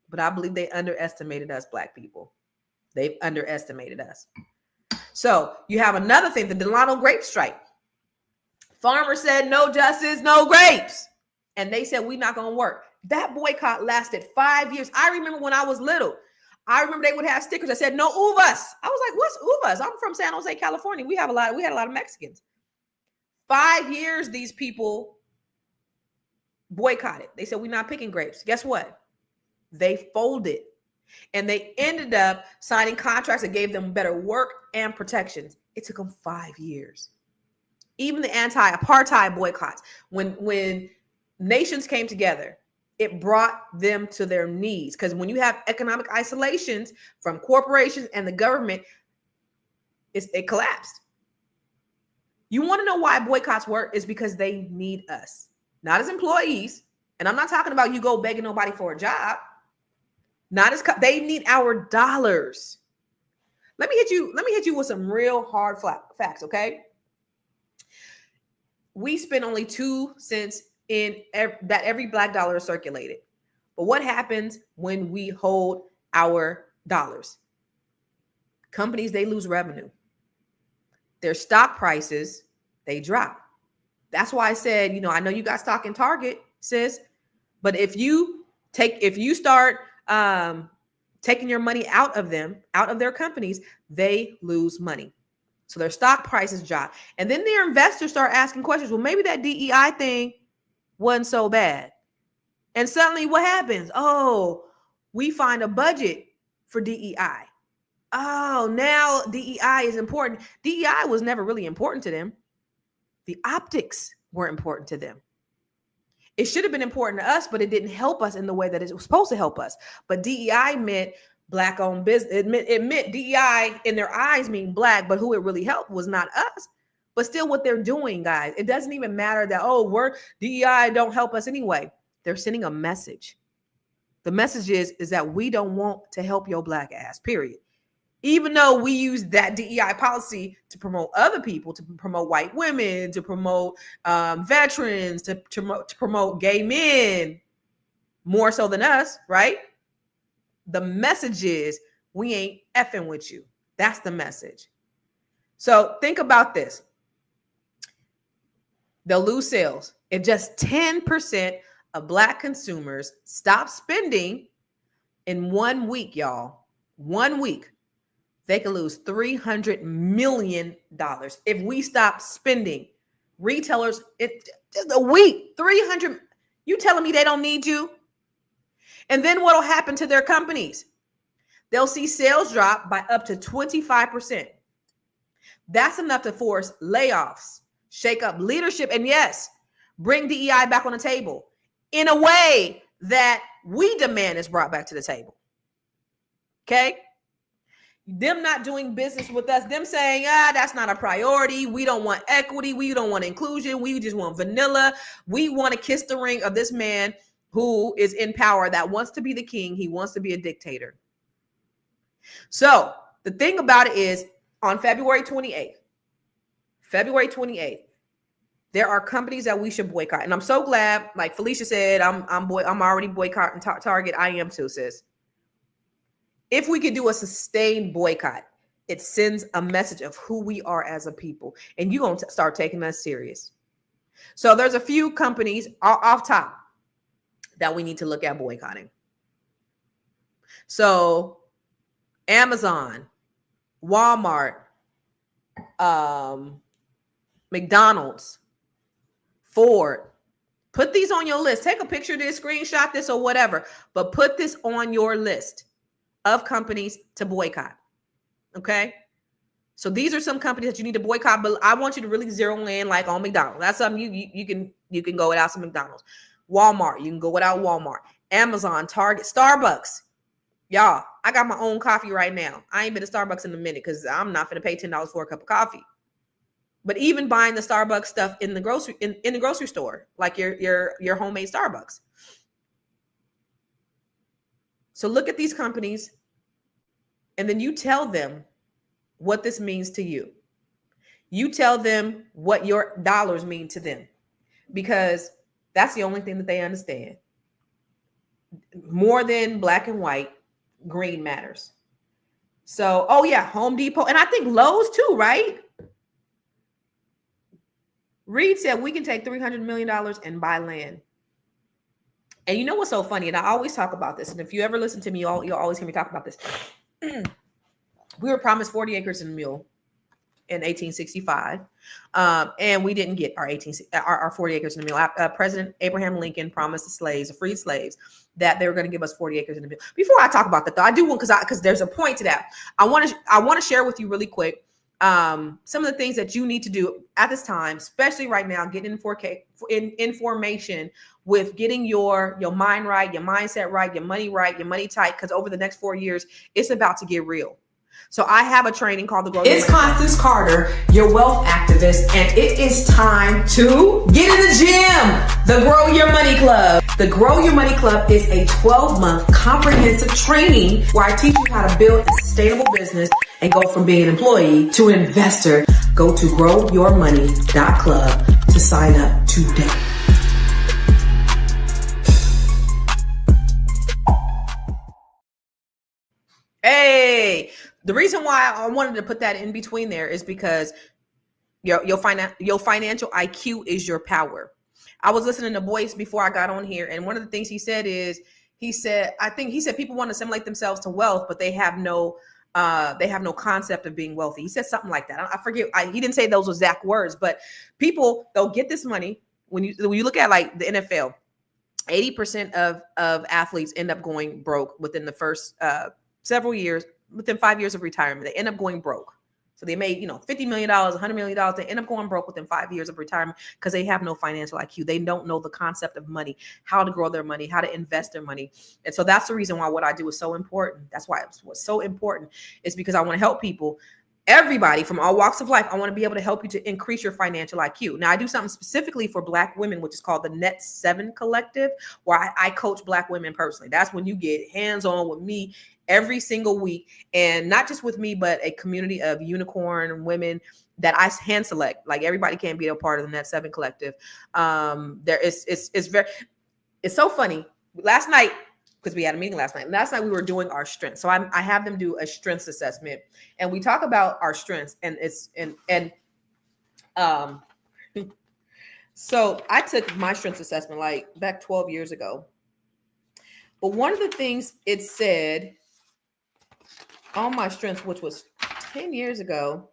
But I believe they underestimated us, Black people. They've underestimated us. So you have another thing, the Delano grape strike. Farmers said, no justice, no grapes. And they said, we're not going to work. That boycott lasted 5 years. I remember when I was little, I remember they would have stickers that said, no uvas. I was like, what's uvas? I'm from San Jose, California. We had a lot of Mexicans. 5 years, these people boycotted. They said, we're not picking grapes. Guess what? They folded. And they ended up signing contracts that gave them better work and protections. It took them 5 years. Even the anti-apartheid boycotts, when nations came together, it brought them to their knees. Because when you have economic isolations from corporations and the government, it collapsed. You want to know why boycotts work? Is because they need us, not as employees. And I'm not talking about you go begging nobody for a job. They need our dollars. Let me hit you with some real hard facts, okay? We spend only 2 cents in every Black dollar is circulated. But what happens when we hold our dollars? Companies, they lose revenue. Their stock prices, they drop. That's why I said, I know you got stock in Target, sis, but if you start taking your money out of their companies, they lose money. So their stock prices drop. And then their investors start asking questions. Well, maybe that DEI thing wasn't so bad. And suddenly what happens? Oh, we find a budget for DEI. Oh, now DEI is important. DEI was never really important to them. The optics were important to them. It should have been important to us, but it didn't help us in the way that it was supposed to help us. But DEI meant Black-owned business. It meant DEI in their eyes mean Black, but who it really helped was not us. But still what they're doing, guys, it doesn't even matter that, we're DEI don't help us anyway. They're sending a message. The message is that we don't want to help your Black ass, period. Even though we use that DEI policy to promote other people, to promote white women, to promote veterans, to promote gay men, more so than us, right? The message is we ain't effing with you. That's the message. So think about this. They'll lose sales. If just 10% of Black consumers stop spending in 1 week, y'all, 1 week, they could lose $300 million. If we stop spending, retailers, just a week, 300, you telling me they don't need you? And then what'll happen to their companies? They'll see sales drop by up to 25%. That's enough to force layoffs, shake up leadership, and yes, bring DEI back on the table in a way that we demand is brought back to the table. Okay? Them not doing business with us, them saying, that's not a priority. We don't want equity. We don't want inclusion. We just want vanilla. We want to kiss the ring of this man who is in power that wants to be the king. He wants to be a dictator. So the thing about it is, on February 28th, there are companies that we should boycott. And I'm so glad, like Felicia said, I'm already boycotting Target. I am too, sis. If we could do a sustained boycott, it sends a message of who we are as a people. And you're going to start taking us serious. So there's a few companies off top that we need to look at boycotting. So Amazon, Walmart, McDonald's, Ford. Put these on your list. Take a picture of this, screenshot this or whatever, but put this on your list of companies to boycott. Okay? So these are some companies that you need to boycott, but I want you to really zero in like on McDonald's. That's something you can go without some McDonald's. Walmart, you can go without Walmart. Amazon, Target, Starbucks. Y'all, I got my own coffee right now. I ain't been to Starbucks in a minute because I'm not going to pay $10 for a cup of coffee. But even buying the Starbucks stuff in the grocery store, like your homemade Starbucks. So look at these companies, and then you tell them what this means to you. You tell them what your dollars mean to them, because that's the only thing that they understand. More than black and white, green matters. So, oh yeah, Home Depot, and I think Lowe's too, right? Reed said we can take $300 million and buy land. And you know what's so funny? And I always talk about this. And if you ever listen to me, you'll always hear me talk about this. We were promised 40 acres and a mule in 1865. And we didn't get our 40 acres and a mule. President Abraham Lincoln promised the slaves, the freed slaves, that they were going to give us 40 acres and a mule. Before I talk about that, though, I do want, because there's a point to that. I want to share with you really quick some of the things that you need to do at this time, especially right now, getting information with getting your mind right, your mindset right, your money tight, because over the next 4 years, it's about to get real. So I have a training called the Grow Your Money. It's Constance Carter, your wealth activist, and it is time to get in the gym. The Grow Your Money Club. The Grow Your Money Club is a 12-month comprehensive training where I teach you how to build a sustainable business and go from being an employee to an investor. Go to growyourmoney.club to sign up today. Hey, the reason why I wanted to put that in between there is because your financial IQ is your power. I was listening to Boyce before I got on here, and one of the things he said people want to assimilate themselves to wealth, but they have no concept of being wealthy. He said something like that. I forget. He didn't say those exact words, but people, they'll get this money. When you look at like the NFL, 80% of athletes end up going broke within the first several years, within 5 years of retirement. They end up going broke. So they made, $50 million, $100 million. They end up going broke within 5 years of retirement because they have no financial IQ. They don't know the concept of money, how to grow their money, how to invest their money. And so that's the reason why what I do is so important. That's why what's so important is because I want to help people, everybody from all walks of life. I want to be able to help you to increase your financial IQ. Now, I do something specifically for Black women, which is called the Net 7 Collective, where I coach Black women personally. That's when you get hands-on with me every single week, and not just with me, but a community of unicorn women that I hand select. Like, everybody can be a part of the Net 7 Collective. It's so funny. Last night, because we had a meeting last night. Last night we were doing our strengths. So I have them do a strengths assessment, and we talk about our strengths. And so I took my strengths assessment like back 12 years ago. But one of the things it said on my strengths, which was 10 years ago,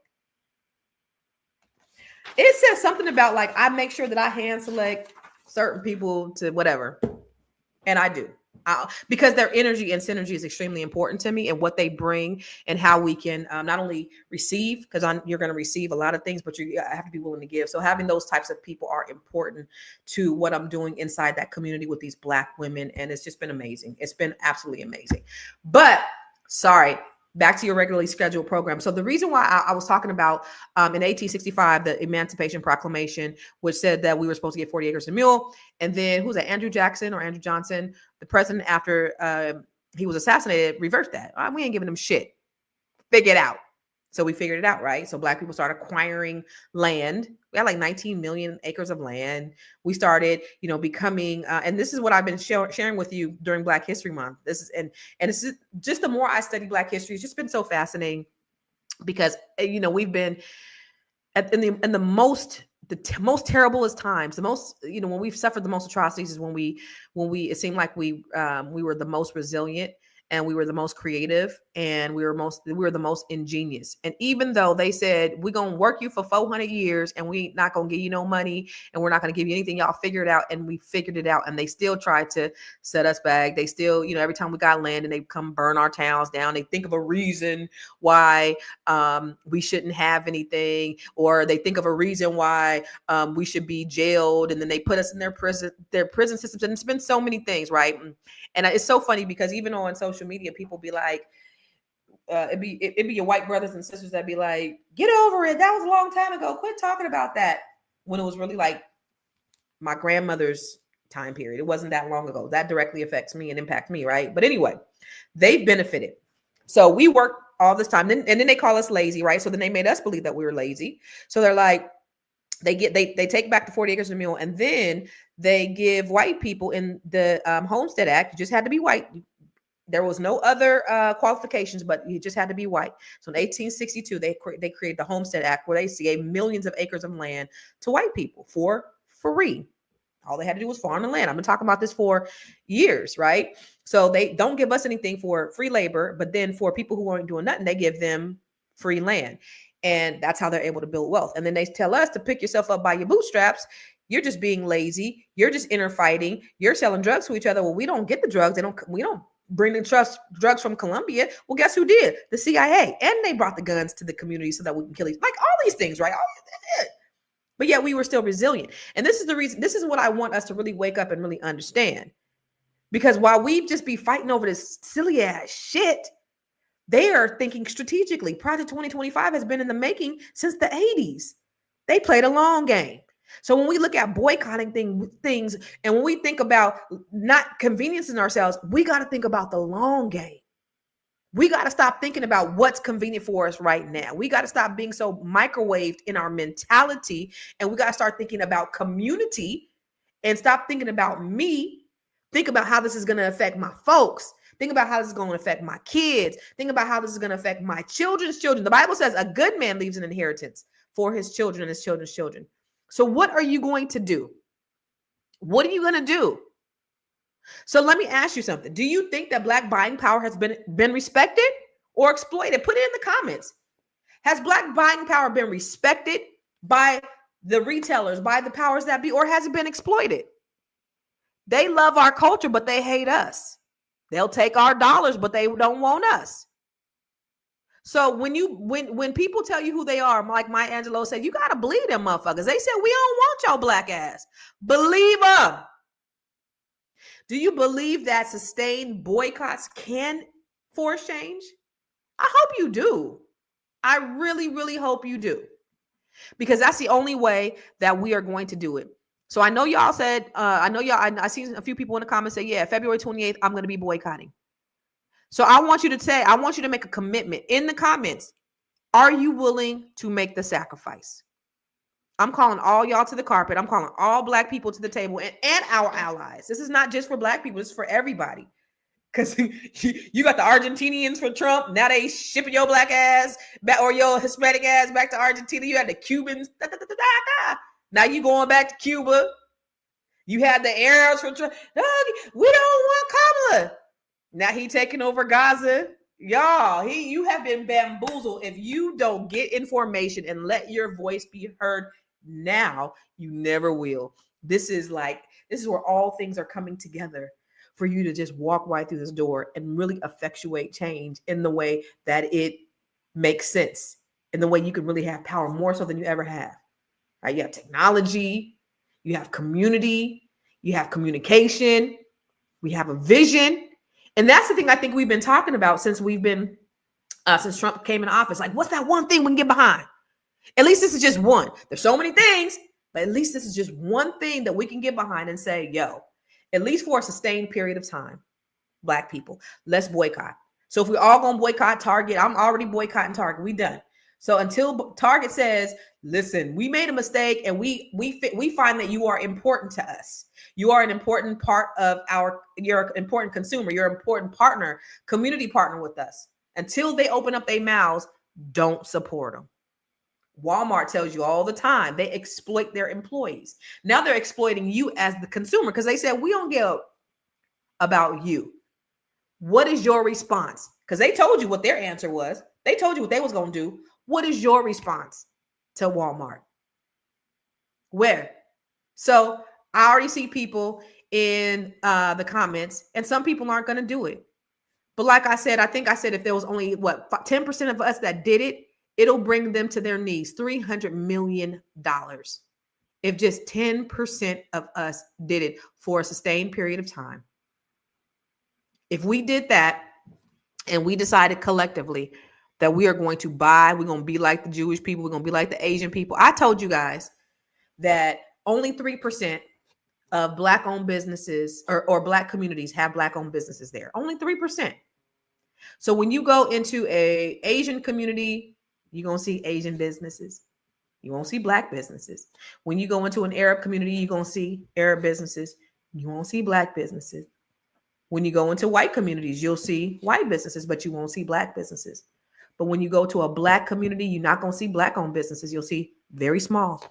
it says something about like, I make sure that I hand select certain people to whatever. And I do. Because their energy and synergy is extremely important to me, and what they bring and how we can not only receive, because you're going to receive a lot of things, but you have to be willing to give. So having those types of people are important to what I'm doing inside that community with these Black women. And it's just been amazing. It's been absolutely amazing. But sorry, back to your regularly scheduled program. So the reason why I was talking about in 1865, the Emancipation Proclamation, which said that we were supposed to get 40 acres and a mule. And then who's that? Andrew Jackson or Andrew Johnson, the president, after he was assassinated, reversed that. We ain't giving them shit. Figure it out. So we figured it out, right? So Black people started acquiring land. We had like 19 million acres of land. We started, becoming, and this is what I've been sharing with you during Black History Month. This is, and it's just the more I study Black history, it's just been so fascinating because, we've been in the most terriblest times, the most, when we've suffered the most atrocities is when we, it seemed like we were the most resilient, and we were the most creative, and we were the most ingenious. And even though they said, we're going to work you for 400 years and we not going to give you no money and we're not going to give you anything, y'all figure it out. And we figured it out. And they still tried to set us back. They still, every time we got land and they come burn our towns down, they think of a reason why we shouldn't have anything, or they think of a reason why we should be jailed. And then they put us in their prison systems. And it's been so many things, right? And it's so funny because even on social media, people be like, it'd be your white brothers and sisters that be like, get over it. That was a long time ago. Quit talking about that. When it was really like my grandmother's time period. It wasn't that long ago. That directly affects me and impacts me, right? But anyway, they've benefited. So we work all this time. And then they call us lazy, right? So then they made us believe that we were lazy. So they're like, they take back the 40 acres and a mule, and then they give white people in the Homestead Act. You just had to be white. There was no other qualifications, but you just had to be white. So in 1862, they created the Homestead Act, where they gave millions of acres of land to white people for free. All they had to do was farm the land. I've been talking about this for years, right? So they don't give us anything for free labor, but then for people who aren't doing nothing, they give them free land. And that's how they're able to build wealth. And then they tell us to pick yourself up by your bootstraps. You're just being lazy. You're just inner fighting. You're selling drugs to each other. Well, we don't get the drugs. We don't bring the drugs from Colombia. Well, guess who did? The CIA. And they brought the guns to the community so that we can kill like all these things, right? But yet we were still resilient. And this is the reason. This is what I want us to really wake up and really understand. Because while we just be fighting over this silly ass shit, they are thinking strategically. Project 2025 has been in the making since the 80s. They played a long game. So when we look at boycotting things, and when we think about not conveniencing ourselves, we got to think about the long game. We got to stop thinking about what's convenient for us right now. We got to stop being so microwaved in our mentality, and we got to start thinking about community and stop thinking about me. Think about how this is going to affect my folks. Think about how this is going to affect my kids. Think about how this is going to affect my children's children. The Bible says a good man leaves an inheritance for his children and his children's children. So what are you going to do? What are you going to do? So let me ask you something. Do you think that Black buying power has been respected or exploited? Put it in the comments. Has Black buying power been respected by the retailers, by the powers that be, or has it been exploited? They love our culture, but they hate us. They'll take our dollars, but they don't want us. So when people tell you who they are, like Maya Angelou said, you got to believe them motherfuckers. They said, we don't want your Black ass. Believe them. Do you believe that sustained boycotts can force change? I hope you do. I really, really hope you do. Because that's the only way that we are going to do it. So I know y'all said, I seen a few people in the comments say, yeah, February 28th, I'm going to be boycotting. So I want you to make a commitment in the comments. Are you willing to make the sacrifice? I'm calling all y'all to the carpet. I'm calling all Black people to the table and our allies. This is not just for Black people. It's for everybody. Because you got the Argentinians for Trump. Now they shipping your Black ass back, or your Hispanic ass back to Argentina. You had the Cubans. Now you going back to Cuba. You had the Arabs for Trump. No, we don't want Kamala. Now he taking over Gaza. Y'all, you have been bamboozled. If you don't get information and let your voice be heard now, you never will. This is where all things are coming together for you to just walk right through this door and really effectuate change in the way that it makes sense, in the way you can really have power more so than you ever have. Right? You have technology, you have community, you have communication, we have a vision. And that's the thing I think we've been talking about since Trump came in office. Like, what's that one thing we can get behind? At least this is just one. There's so many things, but at least this is just one thing that we can get behind and say, yo, at least for a sustained period of time, Black people, let's boycott. So if we're all going to boycott Target, I'm already boycotting Target. We done. So until Target says, listen, we made a mistake and we find that you are important to us. You are an important part of you're an important consumer. You're an important partner, community partner with us. Until they open up their mouths, don't support them. Walmart tells you all the time they exploit their employees. Now they're exploiting you as the consumer because they said, we don't give about you. What is your response? Because they told you what their answer was. They told you what they was going to do. What is your response to Walmart? Where? So I already see people in the comments, and some people aren't going to do it. But like I said, I think I said if there was only 10% of us that did it, it'll bring them to their knees. $300 million. If just 10% of us did it for a sustained period of time. If we did that and we decided collectively that we are going to buy, we're going to be like the Jewish people, we're going to be like the Asian people. I told you guys that only 3% of Black-owned businesses or Black communities have Black-owned businesses there. Only 3%. So when you go into an Asian community, you're going to see Asian businesses. You won't see Black businesses. When you go into an Arab community, you're going to see Arab businesses. You won't see Black businesses. When you go into white communities, you'll see white businesses, but you won't see Black businesses. But when you go to a Black community, you're not going to see Black-owned businesses. You'll see very small,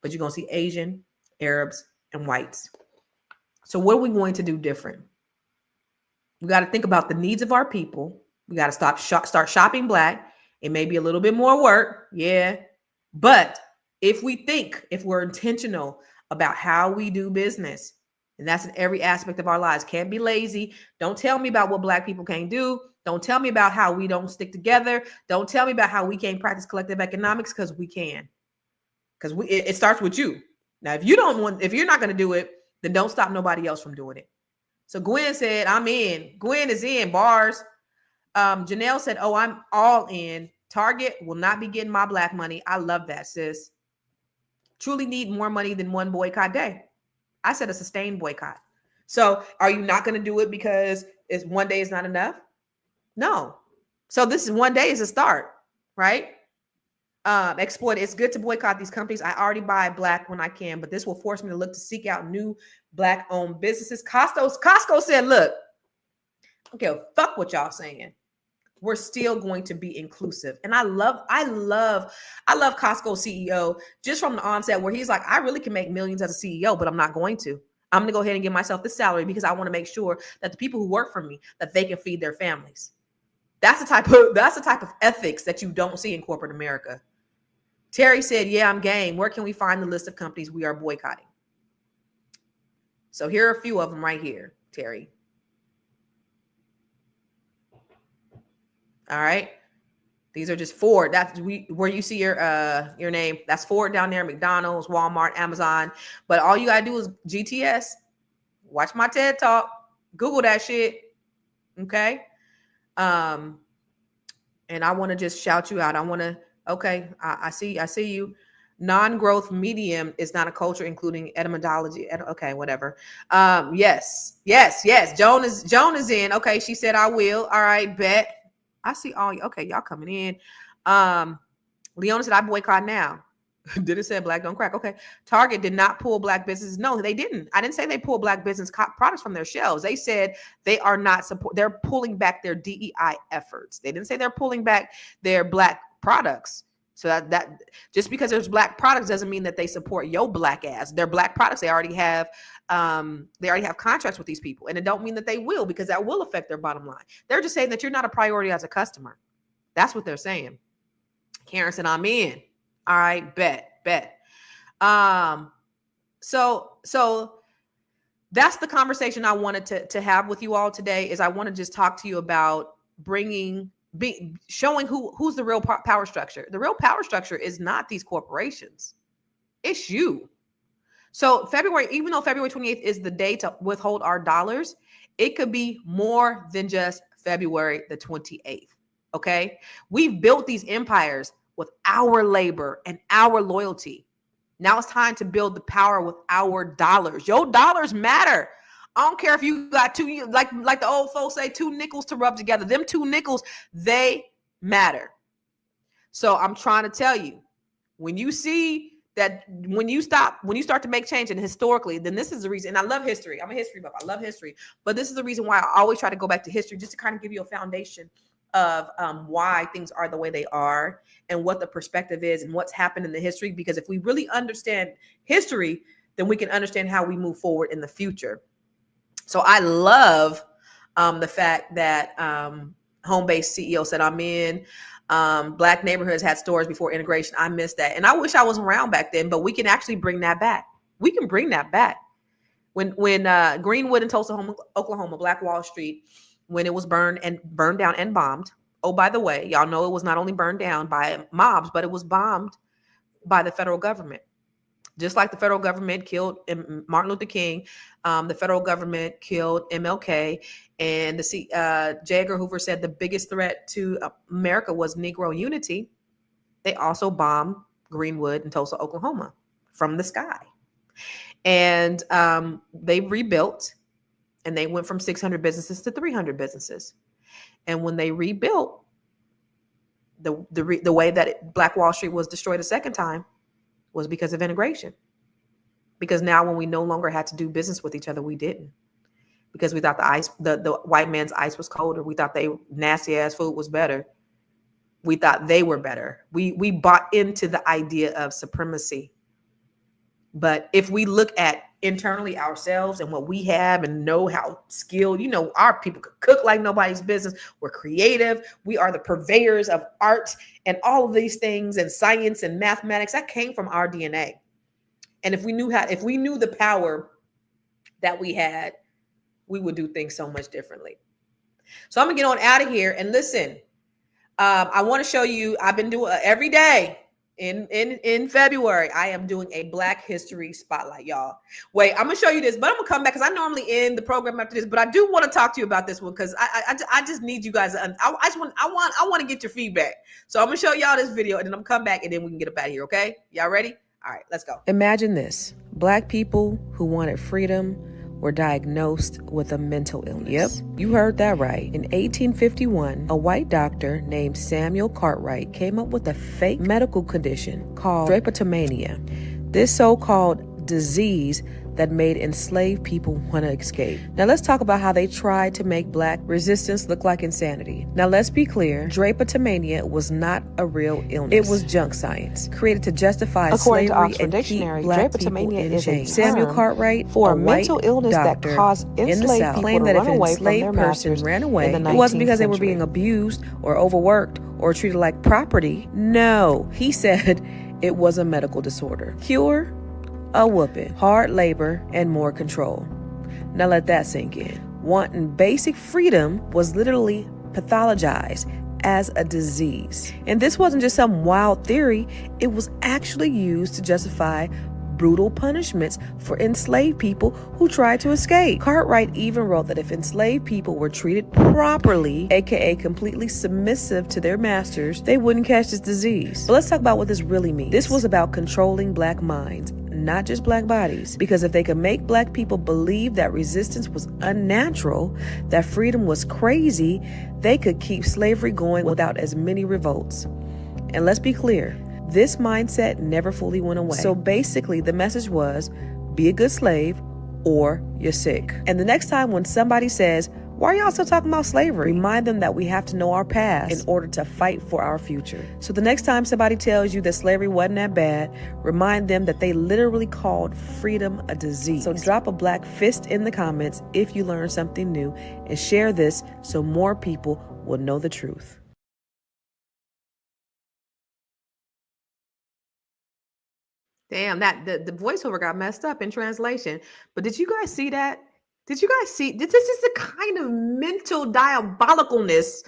but you're going to see Asian, Arabs, and whites. So what are we going to do different? We got to think about the needs of our people. We got to start shopping Black. It may be a little bit more work, yeah. But if we're intentional about how we do business, and that's in every aspect of our lives, can't be lazy. Don't tell me about what Black people can't do. Don't tell me about how we don't stick together. Don't tell me about how we can't practice collective economics, because we can. Because it starts with you. Now, if you're not going to do it, then don't stop nobody else from doing it. So Gwen said, I'm in. Gwen is in, bars. Janelle said, oh, I'm all in. Target will not be getting my Black money. I love that, sis. Truly need more money than one boycott day. I said a sustained boycott. So are you not going to do it because it's one day is not enough? No. So this is one day is a start, right? Exploit. It's good to boycott these companies. I already buy Black when I can, but this will force me to look to seek out new Black-owned businesses. Costco said, look, I don't give a fuck what y'all saying. We're still going to be inclusive. And I love Costco CEO just from the onset where he's like, I really can make millions as a CEO, but I'm not going to. I'm going to go ahead and give myself this salary because I want to make sure that the people who work for me, that they can feed their families. That's the type of ethics that you don't see in corporate America. Terry said, yeah, I'm game. Where can we find the list of companies we are boycotting? So here are a few of them right here, Terry. All right. These are just Ford. That's where you see your name. That's Ford down there, McDonald's, Walmart, Amazon. But all you got to do is GTS. Watch my TED Talk. Google that shit. Okay. And I want to just shout you out. I see you. Non-growth medium is not a culture, including etymology. Okay, whatever. Yes. Joan is in. Okay, she said I will. All right, bet. I see all you. Okay, y'all coming in. Leona said I boycott now. Did it say Black don't crack? Okay. Target did not pull Black businesses. No, they didn't. I didn't say they pulled Black business products from their shelves. They said they are not they're pulling back their DEI efforts. They didn't say they're pulling back their Black products. So that just because there's Black products doesn't mean that they support your Black ass. They're Black products. They already have contracts with these people, and it don't mean that they will, because that will affect their bottom line. They're just saying that you're not a priority as a customer. That's what they're saying. Karen said, I'm in. All right, bet. So that's the conversation I wanted to have with you all today. Is I want to just talk to you about showing who's the real power structure. The real power structure is not these corporations. It's you. So February, even though February 28th is the day to withhold our dollars, it could be more than just February the 28th. Okay. We've built these empires with our labor and our loyalty. Now it's time to build the power with our dollars. Your dollars matter. I don't care if you got two, like the old folks say, two nickels to rub together. Them two nickels, they matter. So I'm trying to tell you, when you see that, when you start to make change, and historically, then this is the reason. And I love history. I'm a history buff. I love history. But this is the reason why I always try to go back to history, just to kind of give you a foundation of why things are the way they are and what the perspective is and what's happened in the history. Because if we really understand history, then we can understand how we move forward in the future. So I love the fact that Home-Based CEO said, I'm in. Black neighborhoods had stores before integration. I missed that. And I wish I was around back then, but we can actually bring that back. We can bring that back. When Greenwood in Tulsa, Oklahoma, Black Wall Street, when it was burned down and bombed. Oh, by the way, y'all know it was not only burned down by mobs, but it was bombed by the federal government. Just like the federal government killed Martin Luther King, the federal government killed MLK, and J. Edgar Hoover said the biggest threat to America was Negro unity. They also bombed Greenwood and Tulsa, Oklahoma from the sky. And they rebuilt, and they went from 600 businesses to 300 businesses. And when they rebuilt, the way that Black Wall Street was destroyed a second time was because of integration. Because now when we no longer had to do business with each other, we didn't. Because we thought the white man's ice was colder. We thought they nasty ass food was better. We thought they were better. We bought into the idea of supremacy. But if we look at internally ourselves and what we have and know how skilled, our people could cook like nobody's business. We're creative. We are the purveyors of art and all of these things, and science and mathematics that came from our DNA. And if we knew the power that we had, we would do things so much differently. So I'm gonna get on out of here and listen. I want to show you. I've been doing every day. In February, I am doing a Black History Spotlight, y'all. Wait, I'm gonna show you this, but I'm gonna come back because I normally end the program after this. But I do want to talk to you about this one because I just need you guys. I want to get your feedback. So I'm gonna show y'all this video and then I'm gonna come back and then we can get up out of here. Okay, y'all ready? All right, let's go. Imagine this: Black people who wanted freedom were diagnosed with a mental illness. Yep, you heard that right. In 1851, a white doctor named Samuel Cartwright came up with a fake medical condition called drapetomania. This so-called disease that made enslaved people want to escape. Now let's talk about how they tried to make Black resistance look like insanity. Now let's be clear, drapetomania was not a real illness. It was junk science, created to justify According slavery to Oxford and Dictionary, keep Black people drapetomania in is a chains. Samuel term Cartwright, for a a mental white illness that doctor caused in the enslaved South, people claimed to that if run an away from enslaved their person masters ran away, in the it wasn't because they 19th were being century. abused or overworked or treated like property. No, he said it was a medical disorder. Cure? A whooping, hard labor, and more control. Now let that sink in. Wanting basic freedom was literally pathologized as a disease. And this wasn't just some wild theory, it was actually used to justify brutal punishments for enslaved people who tried to escape. Cartwright even wrote that if enslaved people were treated properly, aka completely submissive to their masters, they wouldn't catch this disease. But let's talk about what this really means. This was about controlling Black minds, not just Black bodies. Because if they could make Black people believe that resistance was unnatural, that freedom was crazy, they could keep slavery going without as many revolts. And let's be clear, this mindset never fully went away. So basically, the message was, be a good slave or you're sick. And the next time when somebody says, why are y'all still talking about slavery? Remind them that we have to know our past in order to fight for our future. So the next time somebody tells you that slavery wasn't that bad, remind them that they literally called freedom a disease. So drop a Black fist in the comments if you learned something new and share this so more people will know the truth. Damn, that the voiceover got messed up in translation. But did you guys see that? Did you guys see this is the kind of mental diabolicalness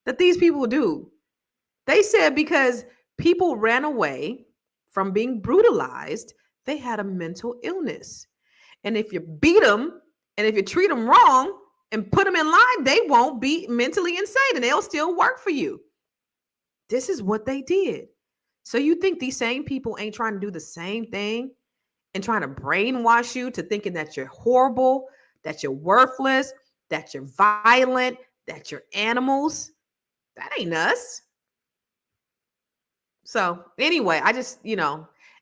that these people do. They said because people ran away from being brutalized, they had a mental illness. And if you beat them and if you treat them wrong and put them in line, they won't be mentally insane and they'll still work for you. This is what they did. So you think these same people ain't trying to do the same thing and trying to brainwash you to thinking that you're horrible, that you're worthless, that you're violent, that you're animals? That ain't us. So anyway, I just,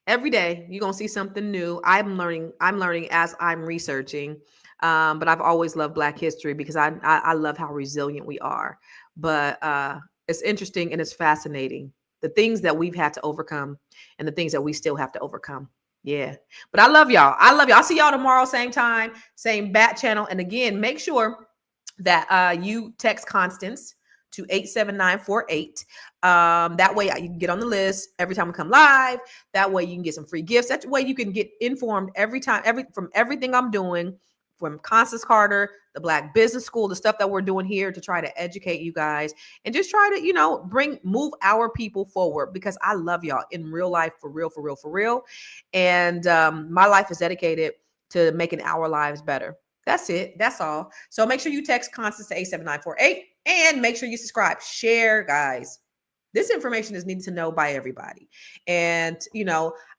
every day you're gonna see something new. I'm learning as I'm researching. But I've always loved Black history because I love how resilient we are. But it's interesting and it's fascinating. The things that we've had to overcome and the things that we still have to overcome. Yeah. But I love y'all. I love y'all. I'll see y'all tomorrow, same time, same bat channel. And again, make sure that you text Constance to 87948. That way you can get on the list every time we come live. That way you can get some free gifts. That way you can get informed every time, from everything I'm doing, from Constance Carter, the Black Business School, the stuff that we're doing here to try to educate you guys and just try to, move our people forward because I love y'all in real life, for real, for real, for real. And my life is dedicated to making our lives better. That's it. That's all. So make sure you text Constance to 87948 and make sure you subscribe, share, guys. This information is needed to know by everybody. And,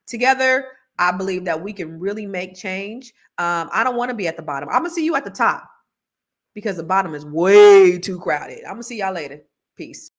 together, I believe that we can really make change. I don't want to be at the bottom. I'm going to see you at the top because the bottom is way too crowded. I'm going to see y'all later. Peace.